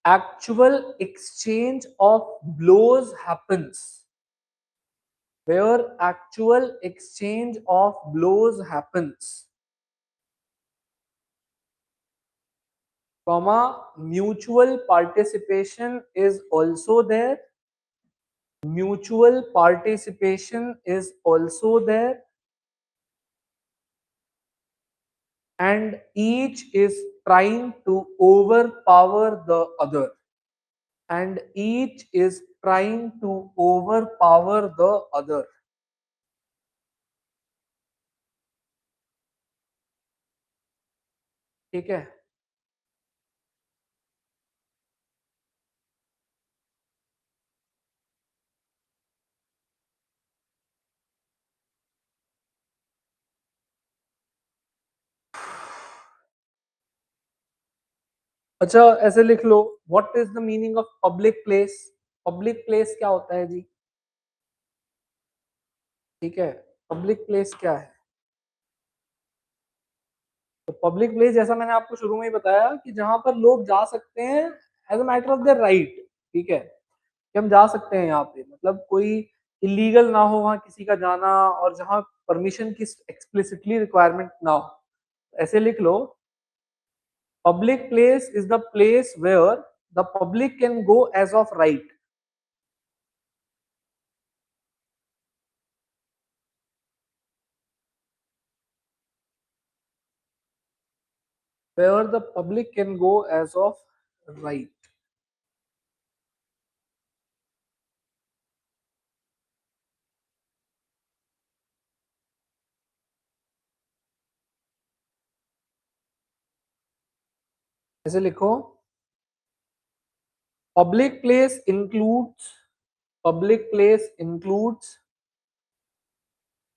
actual exchange of blows happens, where actual exchange of blows happens, comma, mutual participation is also there, mutual participation is also there, and each is trying to overpower the other, and each is trying to overpower the other. ठीक है, अच्छा ऐसे लिख लो, what is the meaning of public place. Public place क्या होता है जी. ठीक है, पब्लिक प्लेस क्या है. तो पब्लिक प्लेस जैसा मैंने आपको शुरू में ही बताया कि जहां पर लोग जा सकते हैं as a matter of their right. ठीक है, कि हम जा सकते हैं यहाँ पे, मतलब कोई इलीगल ना हो वहां किसी का जाना, और जहां परमिशन की एक्सप्लिसिटली रिक्वायरमेंट ना हो, ऐसे लिख लो, public place is the place where the public can go as of right. Where the public can go as of right. ऐसे लिखो, public place includes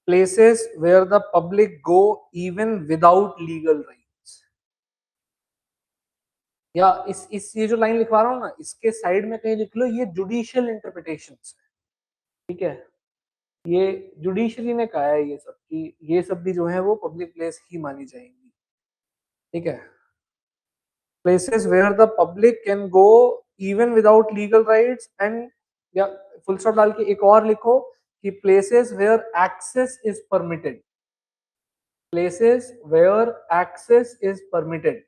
places where the public go even without legal rights. या इस ये जो line लिखवा रहा हूं ना, इसके साइड में कहीं लिख लो ये जुडिशियल इंटरप्रिटेशंस है, ठीक है. ये जुडिशरी ने कहा है ये सब कि ये सब भी जो है वो पब्लिक प्लेस ही मानी जाएंगी, ठीक है. places where the public can go even without legal rights, and या फुल स्टॉप डाल के एक और लिखो कि places where access is permitted. places where access is permitted.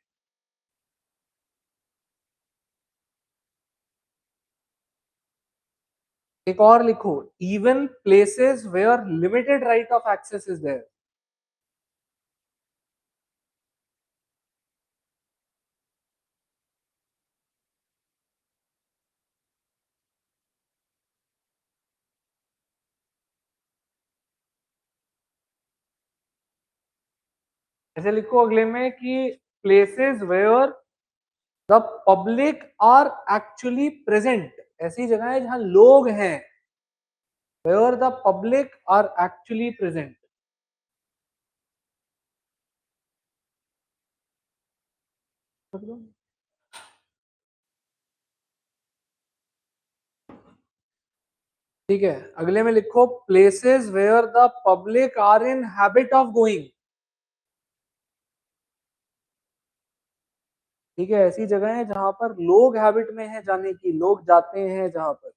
एक और लिखो, even places where limited right of access is there. ऐसे लिखो अगले में कि places where the public are actually present. ऐसी जगह है जहां लोग हैं, where the public are actually present. ठीक है. अगले में लिखो places where the public are in habit of going. ठीक है, ऐसी जगह है जहां पर लोग हैबिट में है जाने की, लोग जाते हैं जहां पर.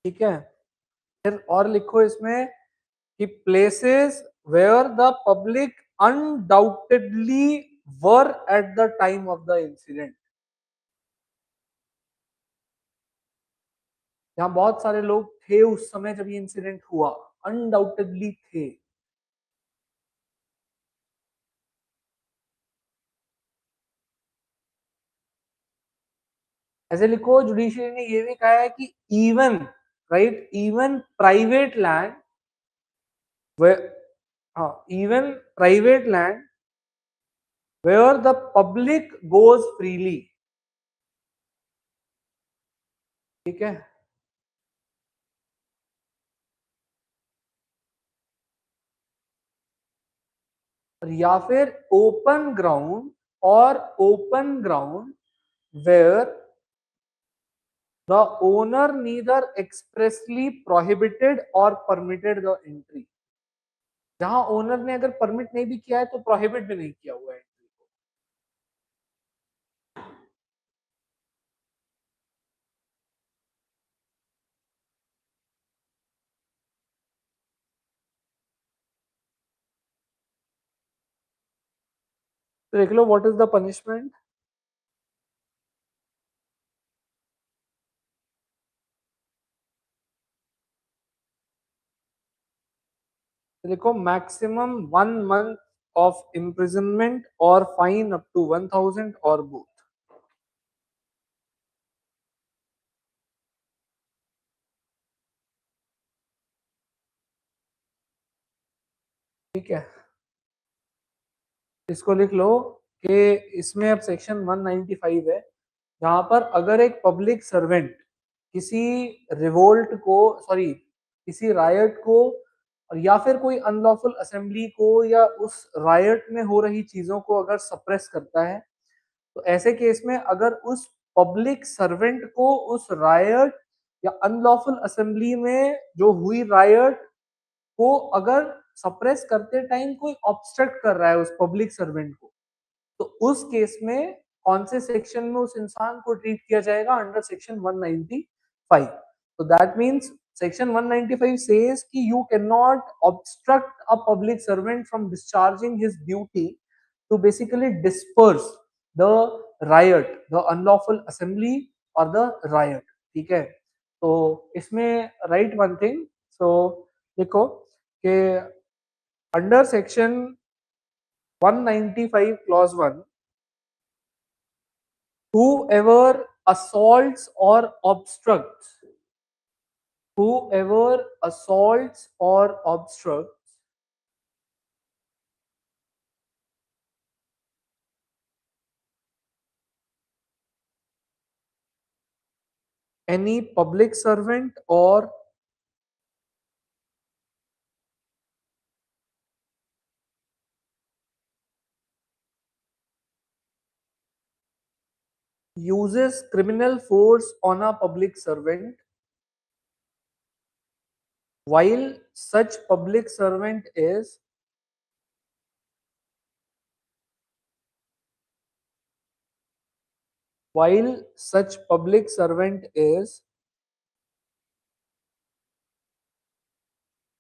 ठीक है. फिर और लिखो इसमें कि places where the public undoubtedly were at the time of the incident. जहां बहुत सारे लोग थे उस समय जब ये इंसिडेंट हुआ, अनडाउटेडली थे. ऐसे लिखो, जुडिशियरी ने ये भी कहा है कि even, right, even private land, हाँ, even private land where the public goes freely. ठीक है. या फिर open ground or open ground where the owner neither expressly prohibited or permitted the entry. जहां ओनर ने अगर परमिट नहीं भी किया है तो प्रोहिबिट भी नहीं किया हुआ है एंट्री को. तो देख लो व्हाट इज द पनिशमेंट. देखो, मैक्सिमम 1 month ऑफ इम्प्रिजनमेंट और फाइन अप टू 1000 और बोथ. ठीक है. इसको लिख लो कि इसमें अब सेक्शन 195 है, जहां पर अगर एक पब्लिक सर्वेंट किसी रिवोल्ट को, सॉरी, किसी रायट को और या फिर कोई अनलॉफुल असेंबली को या उस रायट में हो रही चीजों को अगर सप्रेस करता है, तो ऐसे केस में अगर उस पब्लिक सर्वेंट को उस रायट या अनलॉफुल असेंबली में जो हुई रायट को अगर सप्रेस करते टाइम कोई ऑब्स्ट्रक्ट कर रहा है उस पब्लिक सर्वेंट को, तो उस केस में कौन से सेक्शन में उस इंसान को ट्रीट किया जाएगा? Under section 195. तो दैट मीन्स सेक्शन 195 says कि you cannot obstruct a public servant from discharging his duty to basically disperse the riot, the unlawful assembly or the riot. ठीक है, तो इसमें राइट वन थिंग, सो देखो कि under section 195 clause 1, whoever assaults or obstructs, whoever assaults or obstructs any public servant or uses criminal force on a public servant while such public servant is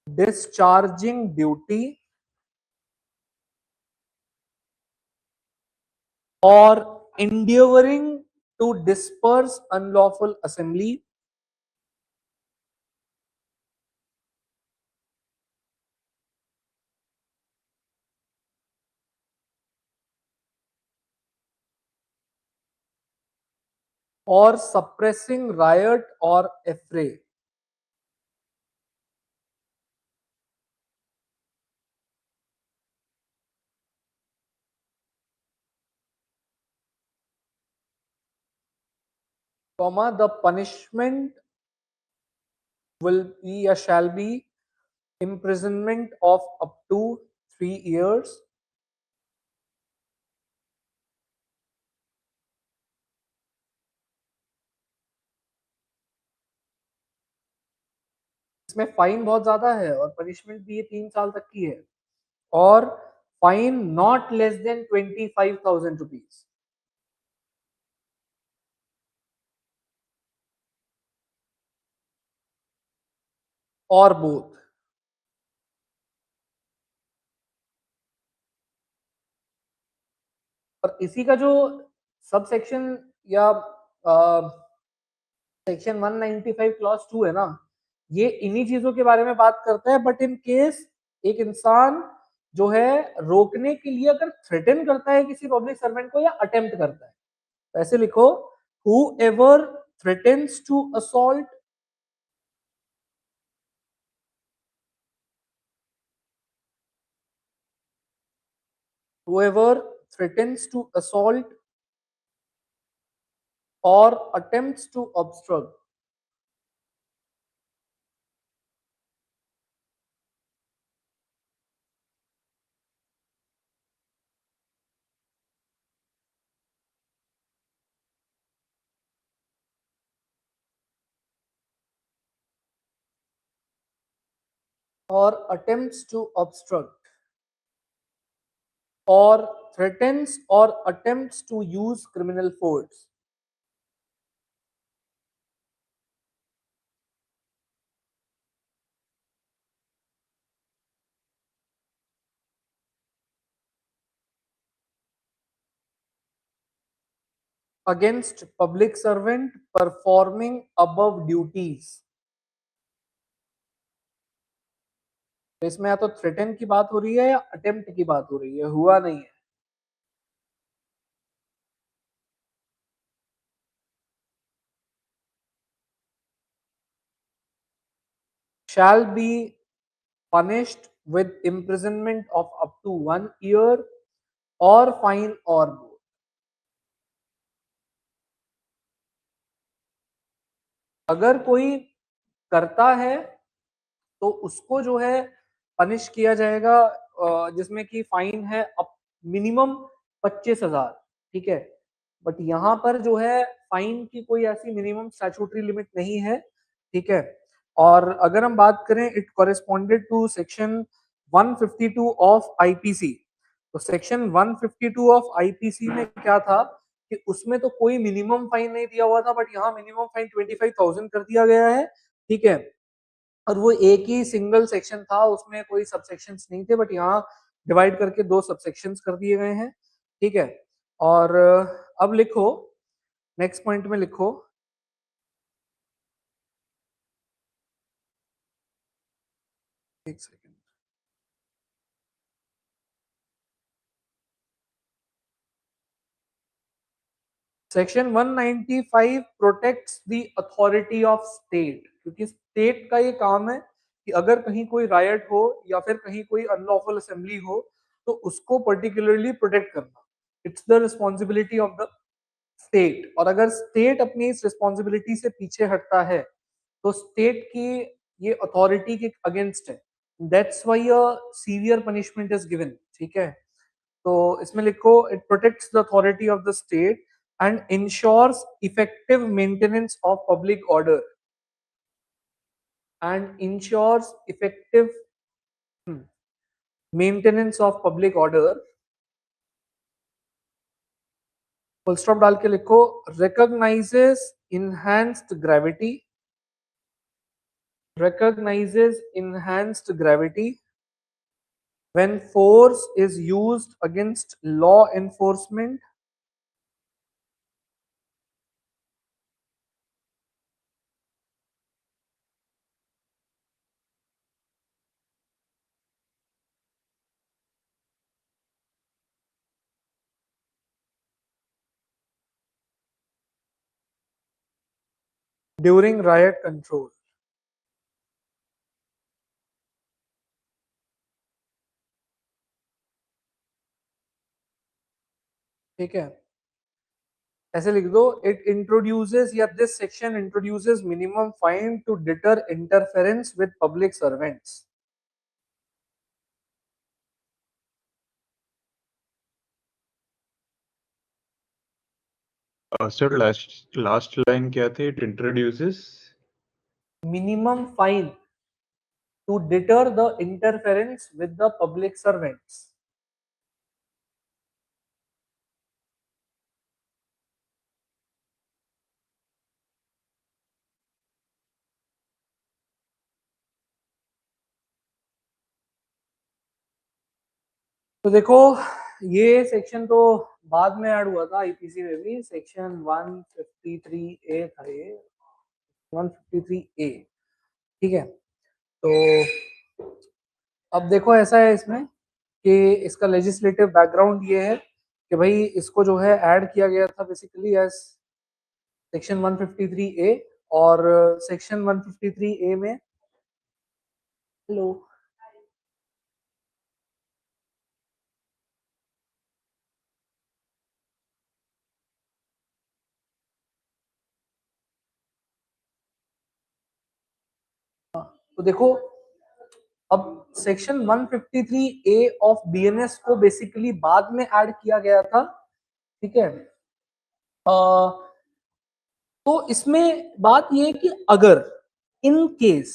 discharging duty or endeavoring to disperse unlawful assembly or suppressing riot or affray. Comma, the punishment will be or shall be imprisonment of up to 3 years इसमें fine बहुत ज्यादा है और punishment भी ये 3 साल तक की है, और fine not less than 25,000 rupees और बोथ। और इसी का जो सब सेक्शन या सेक्शन 195 क्लॉज 2 है ना, ये इन्हीं चीजों के बारे में बात करता है। बट इन केस एक इंसान जो है रोकने के लिए अगर थ्रेटन करता है किसी पब्लिक सर्वेंट को या अटेम्प्ट करता है, तो ऐसे लिखो, whoever threatens to assault whoever threatens to assault or attempts to obstruct or attempts to obstruct or threatens or attempts to use criminal force against public servant performing above duties। तो इसमें या तो threaten की बात हो रही है या अटेम्प्ट की बात हो रही है, हुआ नहीं है। shall be punished with imprisonment of up to 1 year or fine or both। अगर कोई करता है तो उसको जो है पनिश किया जाएगा, जिसमें कि फाइन है अब मिनिमम 25,000। ठीक है, बट यहाँ पर जो है फाइन की कोई ऐसी मिनिमम स्टैट्यूटरी लिमिट नहीं है। ठीक है, और अगर हम बात करें, it corresponded to section 152 of IPC. तो सेक्शन 152 ऑफ आईपीसी में क्या था कि उसमें तो कोई मिनिमम फाइन नहीं दिया हुआ था, बट यहाँ मिनिमम फाइन 25,000 कर दिया गया है, ठीक है। और वो एक ही सिंगल सेक्शन था, उसमें कोई सबसेक्शंस नहीं थे, बट यहाँ डिवाइड करके दो सबसेक्शंस कर दिए गए हैं, ठीक है। और अब लिखो, नेक्स्ट पॉइंट में लिखो, एक second, section 195 protects the authority of state, क्योंकि स्टेट का ये काम है कि अगर कहीं कोई रायट हो या फिर कहीं कोई अनलॉफुल असेंबली हो तो उसको पर्टिकुलरली प्रोटेक्ट करना, it's the responsibility of the state. और अगर स्टेट अपनी इस रिस्पॉन्सिबिलिटी से पीछे हटता है तो स्टेट की ये अथॉरिटी के अगेंस्ट है, that's why a severe punishment is given, ठीक है। तो इसमें लिखो, it protects the authority of the state and ensures effective maintenance of public order and ensures effective maintenance of public order, full stop डाल के लिखो, recognises enhanced gravity, recognizes enhanced gravity when force is used against law enforcement during riot control, ठीक है। ऐसे लिख दो, it introduces या this section introduces minimum fine to deter interference with public servants. Sir last line क्या थी? It introduces minimum fine to deter the interference with the public servants. तो देखो, ये सेक्शन तो बाद में ऐड हुआ था आईपीसी में भी, सेक्शन 153 ए था ये, 153 ए, ठीक है। तो अब देखो, ऐसा है इसमें कि इसका लेजिस्लेटिव बैकग्राउंड ये है कि भाई इसको जो है ऐड किया गया था बेसिकली एज सेक्शन 153 ए। और सेक्शन 153 ए में, हेलो, तो देखो, अब सेक्शन 153 ए ऑफ बीएनएस को बेसिकली बाद में ऐड किया गया था, ठीक है। तो इसमें बात ये है कि अगर इन केस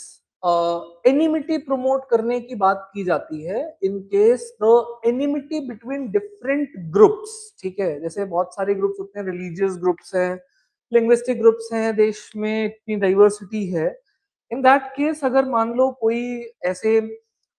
एनिमिटी प्रमोट करने की बात की जाती है, in case the enmity between different groups, ठीक है, जैसे बहुत सारे ग्रुप्स होते हैं, रिलीजियस ग्रुप्स हैं, लिंग्विस्टिक ग्रुप्स हैं, देश में इतनी डाइवर्सिटी है, इन दैट केस अगर मान लो कोई ऐसे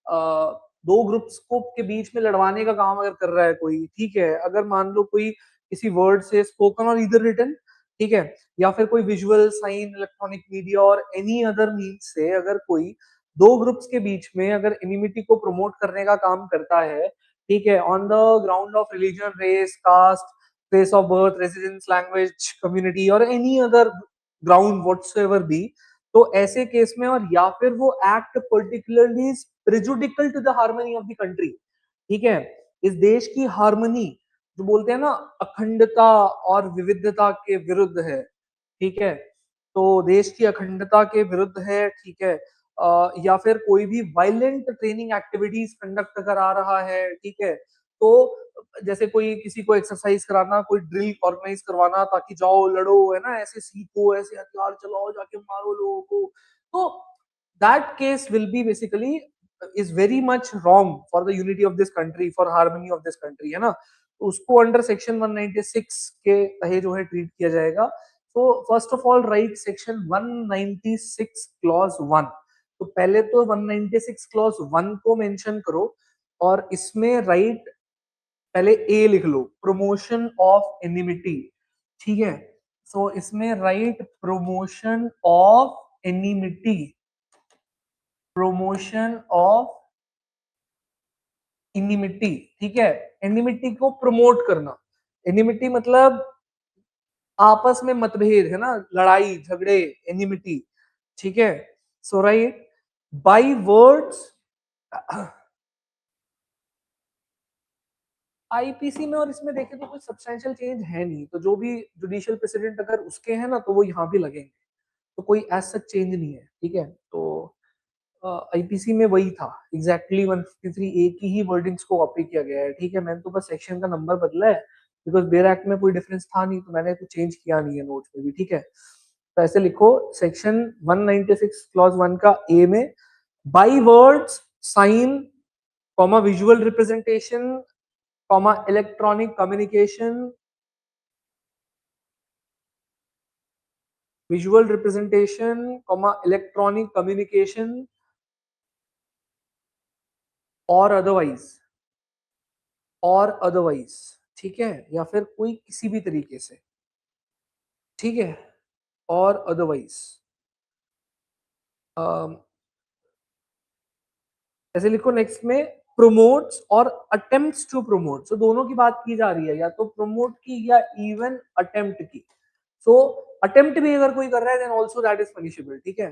दो ग्रुप्स को के बीच में लड़वाने का काम अगर कर रहा है कोई, ठीक है, अगर मान लो कोई किसी वर्ड से स्पोकन और इधर रिटन, ठीक है, या फिर कोई विजुअल साइन इलेक्ट्रॉनिक मीडिया और एनी अदर मीन्स से अगर कोई दो ग्रुप्स के बीच में अगर एनिमिटी को प्रमोट करने का काम करता है, ठीक है, on the ground of religion, race, caste, place of birth, residence, language, community or any other ground whatsoever be, तो ऐसे केस में, और या फिर वो act particularly prejudicial to the harmony of the country, ठीक है, इस देश की हार्मनी, जो बोलते हैं ना अखंडता और विविधता के विरुद्ध है, ठीक है, तो देश की अखंडता के विरुद्ध है, ठीक है, या फिर कोई भी वायलेंट ट्रेनिंग एक्टिविटीज कंडक्ट करा रहा है, ठीक है, तो जैसे कोई किसी को एक्सरसाइज कराना, कोई ड्रिल ऑर्गेनाइज करवाना ताकि जाओ लड़ो, है ना, ऐसे सीखो, ऐसे हथियार चलाओ, जाके मारो लोगों को, तो that case will be basically is very much wrong for the unity of this country, for harmony of this country, है ना, तो उसको अंडर सेक्शन 196 के तहत जो है ट्रीट किया जाएगा। तो first of all right section 196 clause 1। तो पहले तो 196 क्लॉज 1 को मेंशन करो और इसमें राइट पहले ए लिख लो, प्रमोशन ऑफ एनिमिटी, ठीक है। सो इसमें right promotion of enmity, promotion of enmity, ठीक है। एनिमिटी को प्रमोट करना, एनिमिटी मतलब आपस में मतभेद, है ना, लड़ाई झगड़े, एनिमिटी, ठीक है। सो राइट बाय वर्ड्स, आईपीसी में और इसमें देखें तो कोई सब्सटेंशियल चेंज है नहीं, तो जो भी जुडिशियल प्रेसिडेंट अगर उसके हैं ना तो वो यहाँ भी लगेंगे, तो कोई ऐसा चेंज नहीं है, ठीक है। तो आईपीसी में वही था एग्जैक्टली 153 ए की ही वर्डिंग्स को कॉपी किया गया है, ठीक है। मैंने तो बस सेक्शन का नंबर बदला है, बिकॉज बेयर एक्ट में कोई डिफरेंस था नहीं तो मैंने कुछ चेंज किया नहीं है नोट्स में भी, ठीक है। तो ऐसे लिखो सेक्शन 196 क्लॉज 1 का ए में by words, sign, comma visual representation, comma electronic communication, visual representation, comma electronic communication और अदरवाइज, और अदरवाइज, ठीक है, या फिर कोई किसी भी तरीके से, ठीक है, और अदरवाइज ऐसे लिखो नेक्स्ट में प्रोमोट्स और अटेम्प्ट्स टू प्रोमोट, सो दोनों की बात की जा रही है, या तो प्रोमोट की या इवन अटेम्प्ट की। सो अटेम्प्ट भी अगर कोई कर रहा है then also that is punishable, ठीक है।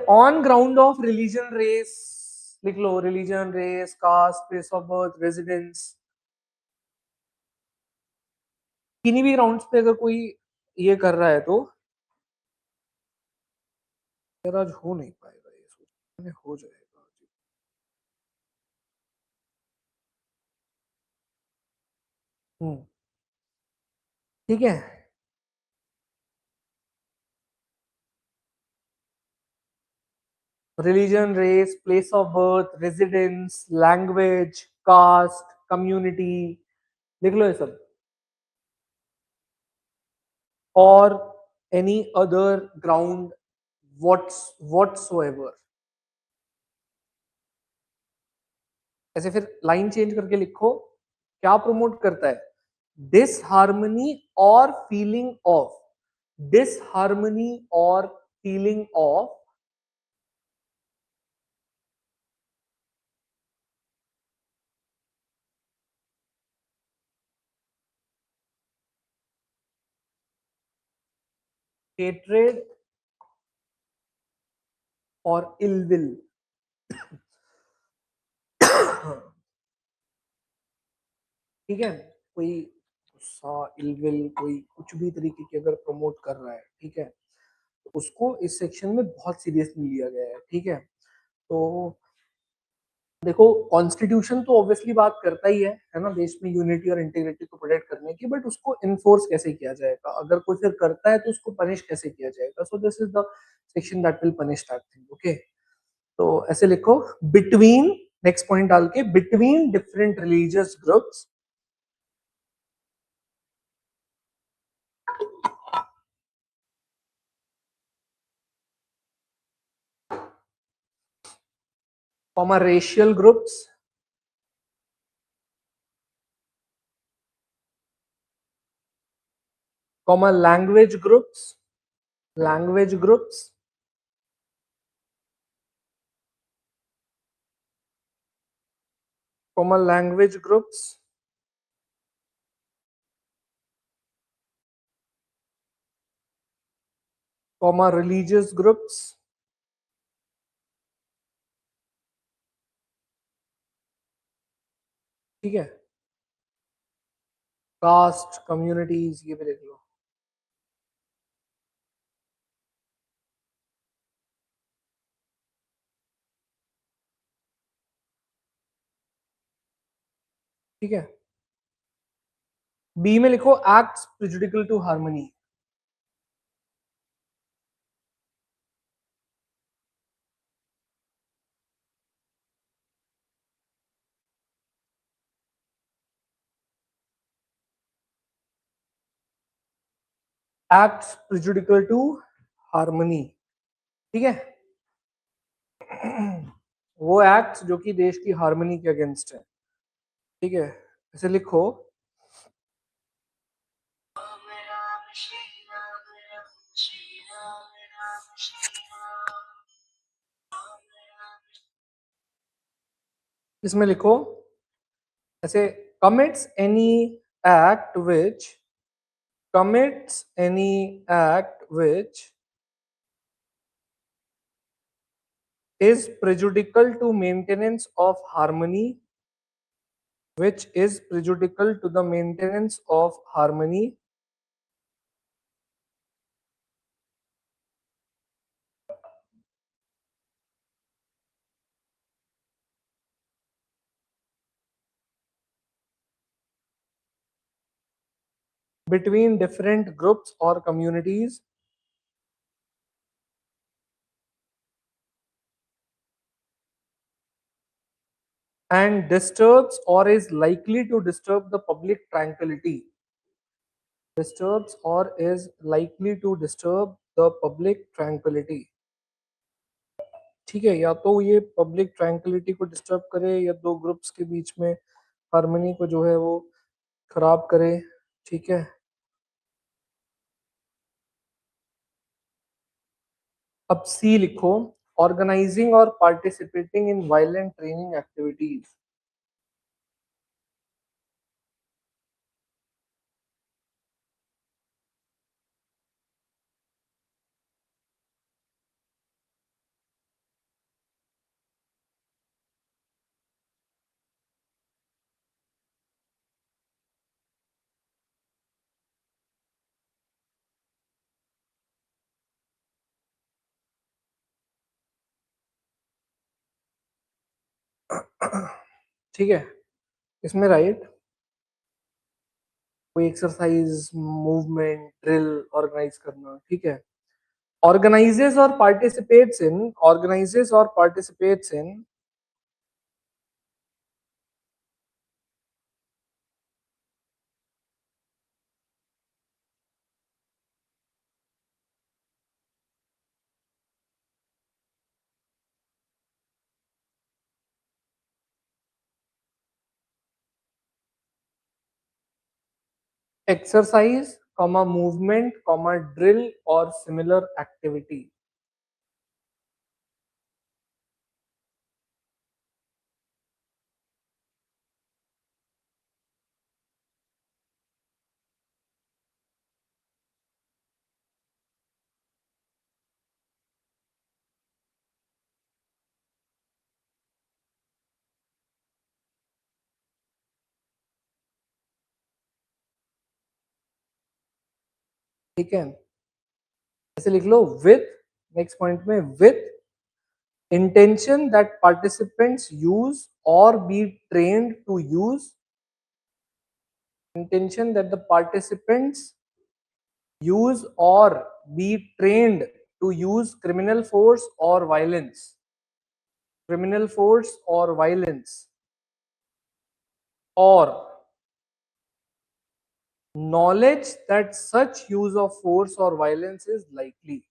On ground of religion race, लिख लो religion race caste place of birth residence, किन्हीं भी ग्राउंड्स पे अगर कोई ये कर रहा है तो यार आज हो नहीं पाएगा, ये सोच हो जाएगा। ठीक है। Religion race place of birth residence language caste community, लिख लो ये सब, और एनी अदर ग्राउंड व्हाट्सोएवर। ऐसे फिर लाइन चेंज करके लिखो क्या प्रमोट करता है, डिसहार्मनी और फीलिंग ऑफ, डिसहार्मनी और फीलिंग ऑफ हेट्रेड और इलविल। ठीक है, कोई गुस्सा इलविल कोई कुछ भी तरीके की अगर प्रमोट कर रहा है, ठीक है, तो उसको इस सेक्शन में बहुत सीरियसली लिया गया है, ठीक है। तो देखो कॉन्स्टिट्यूशन तो ऑब्वियसली बात करता ही है ना, देश में यूनिटी और इंटीग्रिटी को प्रोटेक्ट करने की, बट उसको इन्फोर्स कैसे किया जाएगा, अगर कोई फिर करता है तो उसको पनिश कैसे किया जाएगा, so this is the section that will punish that thing, okay. तो ऐसे लिखो बिटवीन, नेक्स्ट पॉइंट डाल के, between different religious groups, comma racial groups, comma language groups, language groups, comma language groups, comma religious groups, ठीक है, cast communities ये भी देख लो, ठीक है। बी में लिखो acts prejudicial to harmony, acts prejudicial to harmony, ठीक है। वो एक्ट जो कि देश की हार्मनी के अगेंस्ट है, ठीक है। ऐसे लिखो, इसमें लिखो ऐसे, commits any act which commits any act which is prejudicial to maintenance of harmony, which is prejudicial to the maintenance of harmony between different groups or communities and disturbs or is likely to disturb the public tranquility, disturbs or is likely to disturb the public tranquility, ठीक है। या तो ये public tranquillity को disturb करे या दो groups के बीच में हार्मनी को जो है वो खराब करे, ठीक है। अब सी लिखो, ऑर्गेनाइजिंग और participating in violent training activities, ठीक है। इसमें राइट कोई एक्सरसाइज, मूवमेंट, ड्रिल ऑर्गेनाइज करना, ठीक है। ऑर्गेनाइजेस और participates in exercise comma movement comma drill और सिमिलर एक्टिविटी, ठीक है। ऐसे लिख लो, विथ, नेक्स्ट पॉइंट में, with intention that participants use or be trained to use, intention that the participants use or be trained to use criminal force or violence, criminal force or violence, or knowledge that such use of force or violence is likely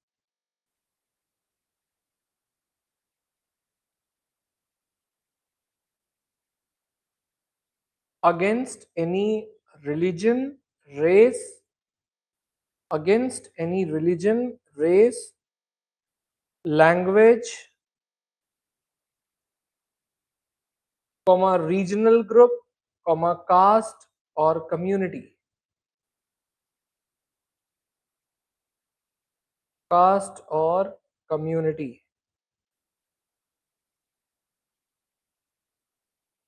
against any religion, race, against any religion, race, language, comma regional group, comma caste or community, caste or community,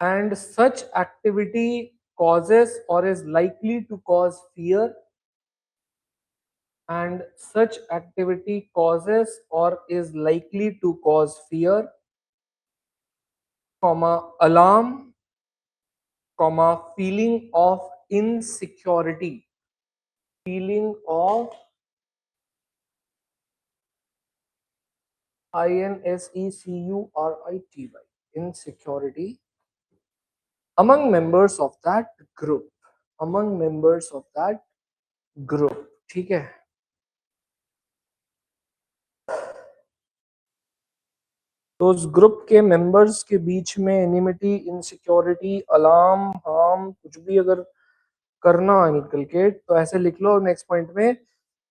and such activity causes or is likely to cause fear, and such activity causes or is likely to cause fear, comma alarm, comma feeling of insecurity, feeling of insecurity, insecurity among members of that group, among members of that group, ठीक है। तो उस group के members के बीच में एनिमिटी, insecurity, alarm, harm कुछ भी अगर करना निकल के, तो ऐसे लिख लो नेक्स्ट पॉइंट में,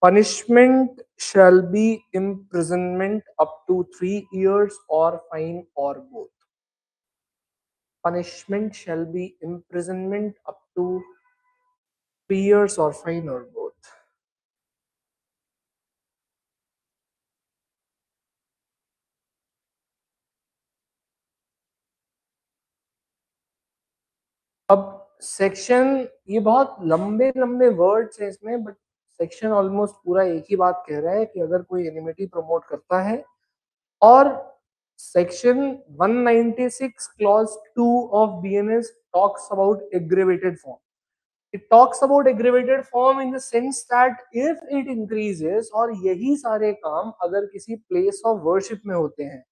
punishment shall be imprisonment up to 3 years और फाइन और both. Punishment shall be imprisonment up to 3 years or fine or both. अब सेक्शन, ये बहुत लंबे लंबे वर्ड्स हैं इसमें, बट सेक्शन ऑलमोस्ट पूरा एक ही बात कह रहा है कि अगर कोई एनिमिटी प्रमोट करता है, और section 196 clause 2 of BNS talks about aggravated form. It talks about aggravated form in the sense that if it increases, और यही सारे काम अगर किसी प्लेस ऑफ वर्शिप में होते हैं,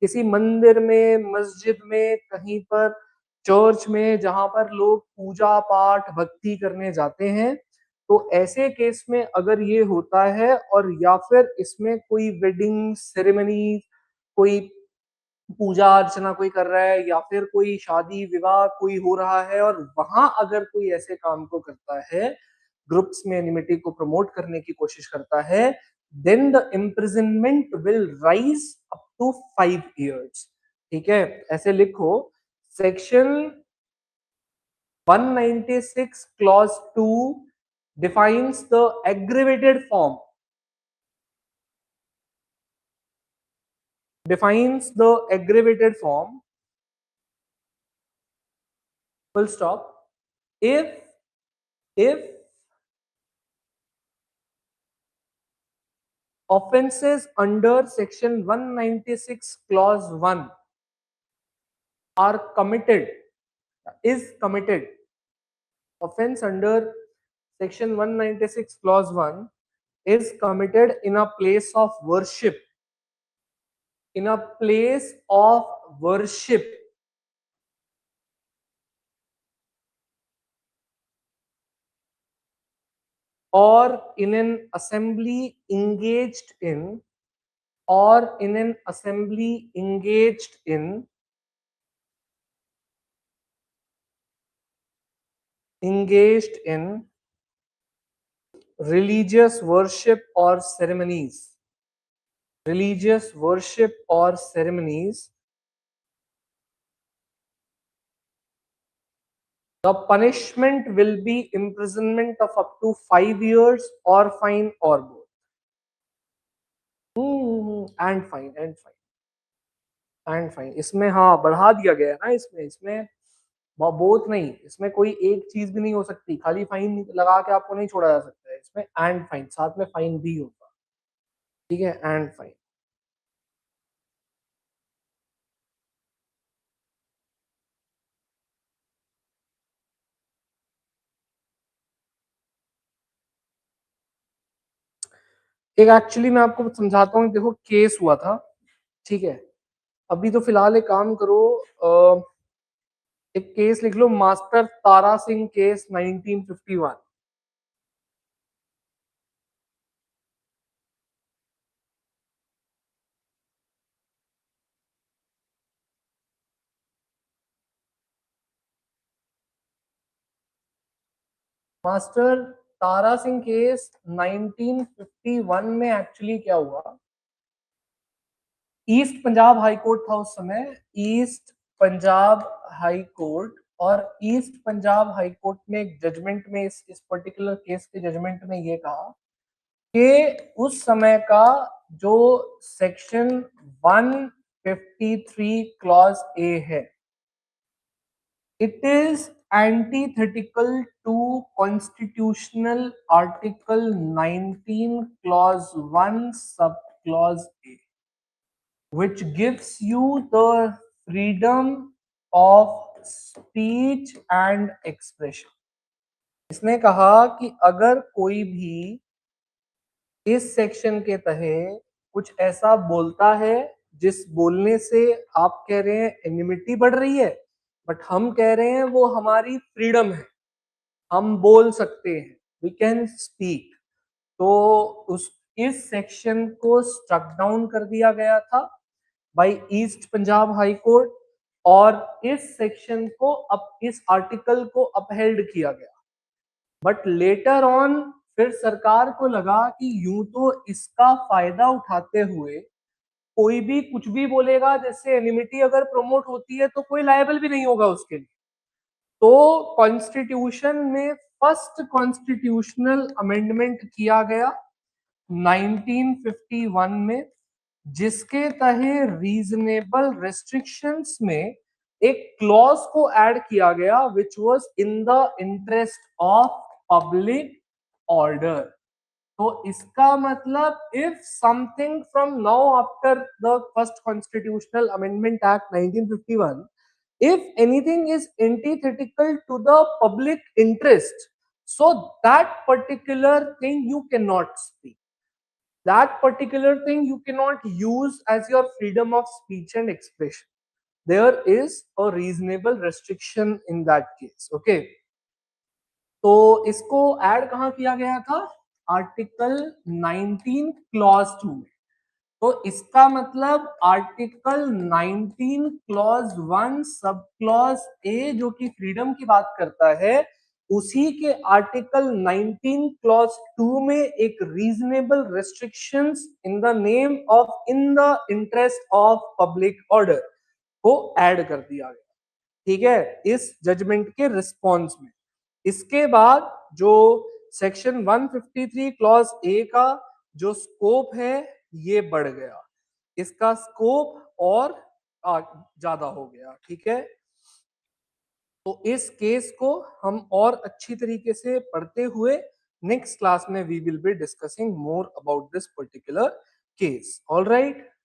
किसी मंदिर में, मस्जिद में, कहीं पर चर्च में, जहां पर लोग पूजा पाठ भक्ति करने जाते हैं, तो ऐसे केस में अगर ये होता है, और या फिर इसमें कोई वेडिंग सेरेमनी, कोई पूजा अर्चना कोई कर रहा है, या फिर कोई शादी विवाह कोई हो रहा है, और वहां अगर कोई ऐसे काम को करता है, ग्रुप्स में एनिमिटी को प्रमोट करने की कोशिश करता है, then the imprisonment will rise up to 5 years. ठीक है, ऐसे लिखो, section 196 clause 2 defines the aggravated form, full stop, if offenses under section 196 clause 1 are committed, offense under section 196 clause 1 is committed in a place of worship, or in an assembly engaged in, religious worship or ceremonies, the punishment will be imprisonment of up to 5 years or fine or both. And fine. इसमें हाँ बढ़ा दिया गया है ना, इसमें both नहीं, इसमें कोई एक चीज भी नहीं हो सकती, खाली फाइन लगा के आपको नहीं छोड़ा जा सकता है, इसमें एंड फाइन, साथ में फाइन भी होगा. ठीक है, एंड फाइन. एक एक्चुअली मैं आपको समझाता हूँ, देखो केस हुआ था, ठीक है, अभी तो फिलहाल एक काम करो, एक केस लिख लो, master Tara Singh case 1951. Master Tara Singh case 1951 में एक्चुअली क्या हुआ, ईस्ट पंजाब हाई कोर्ट था उस समय, ईस्ट पंजाब हाई कोर्ट, और ईस्ट पंजाब हाई कोर्ट ने एक जजमेंट में, इस पर्टिकुलर केस के जजमेंट में ये कहा कि उस समय का जो सेक्शन 153 क्लॉज ए है, it is antithetical to constitutional article 19 clause 1 sub clause a, which gives you the freedom of speech and expression. इसने कहा कि अगर कोई भी इस सेक्शन के तहत कुछ ऐसा बोलता है जिस बोलने से आप कह रहे हैं एनिमिटी बढ़ रही है, बट हम कह रहे हैं वो हमारी फ्रीडम है, हम बोल सकते हैं, वी कैन स्पीक, तो उस इस सेक्शन को स्ट्रक डाउन कर दिया गया था by East Punjab high court और इस सेक्शन को इस आर्टिकल को अपहेल्ड किया गया। बट लेटर ऑन फिर सरकार को लगा कि यूं तो इसका फायदा उठाते हुए कोई भी कुछ भी बोलेगा, जैसे एनिमिटी अगर प्रमोट होती है तो कोई लायबल भी नहीं होगा उसके लिए। तो कॉन्स्टिट्यूशन में फर्स्ट कॉन्स्टिट्यूशनल अमेंडमेंट किया गया 1951 में, जिसके तहत रीजनेबल रेस्ट्रिक्शंस में एक क्लॉज को ऐड किया गया which was in the interest of public order. तो इसका मतलब if something from now after the first constitutional amendment act 1951, if anything is antithetical to the public interest, so that particular thing you cannot speak, that particular thing you cannot use as your freedom of speech and expression. There is a reasonable restriction in that case. Okay, तो इसको add कहाँ किया गया था? Article 19 clause 2 में। तो इसका मतलब article 19 clause 1 sub clause A जो कि फ्रीडम की बात करता है, उसी के आर्टिकल 19 क्लॉज 2 में एक reasonable restrictions in the name of in the interest of public order को ऐड कर दिया गया। ठीक है, इस जजमेंट के रिस्पॉन्स में। इसके बाद जो सेक्शन 153 क्लॉज ए का जो स्कोप है ये बढ़ गया, इसका स्कोप और ज्यादा हो गया। ठीक है, तो इस केस को हम और अच्छी तरीके से पढ़ते हुए नेक्स्ट क्लास में we will be discussing more about this particular case. All right.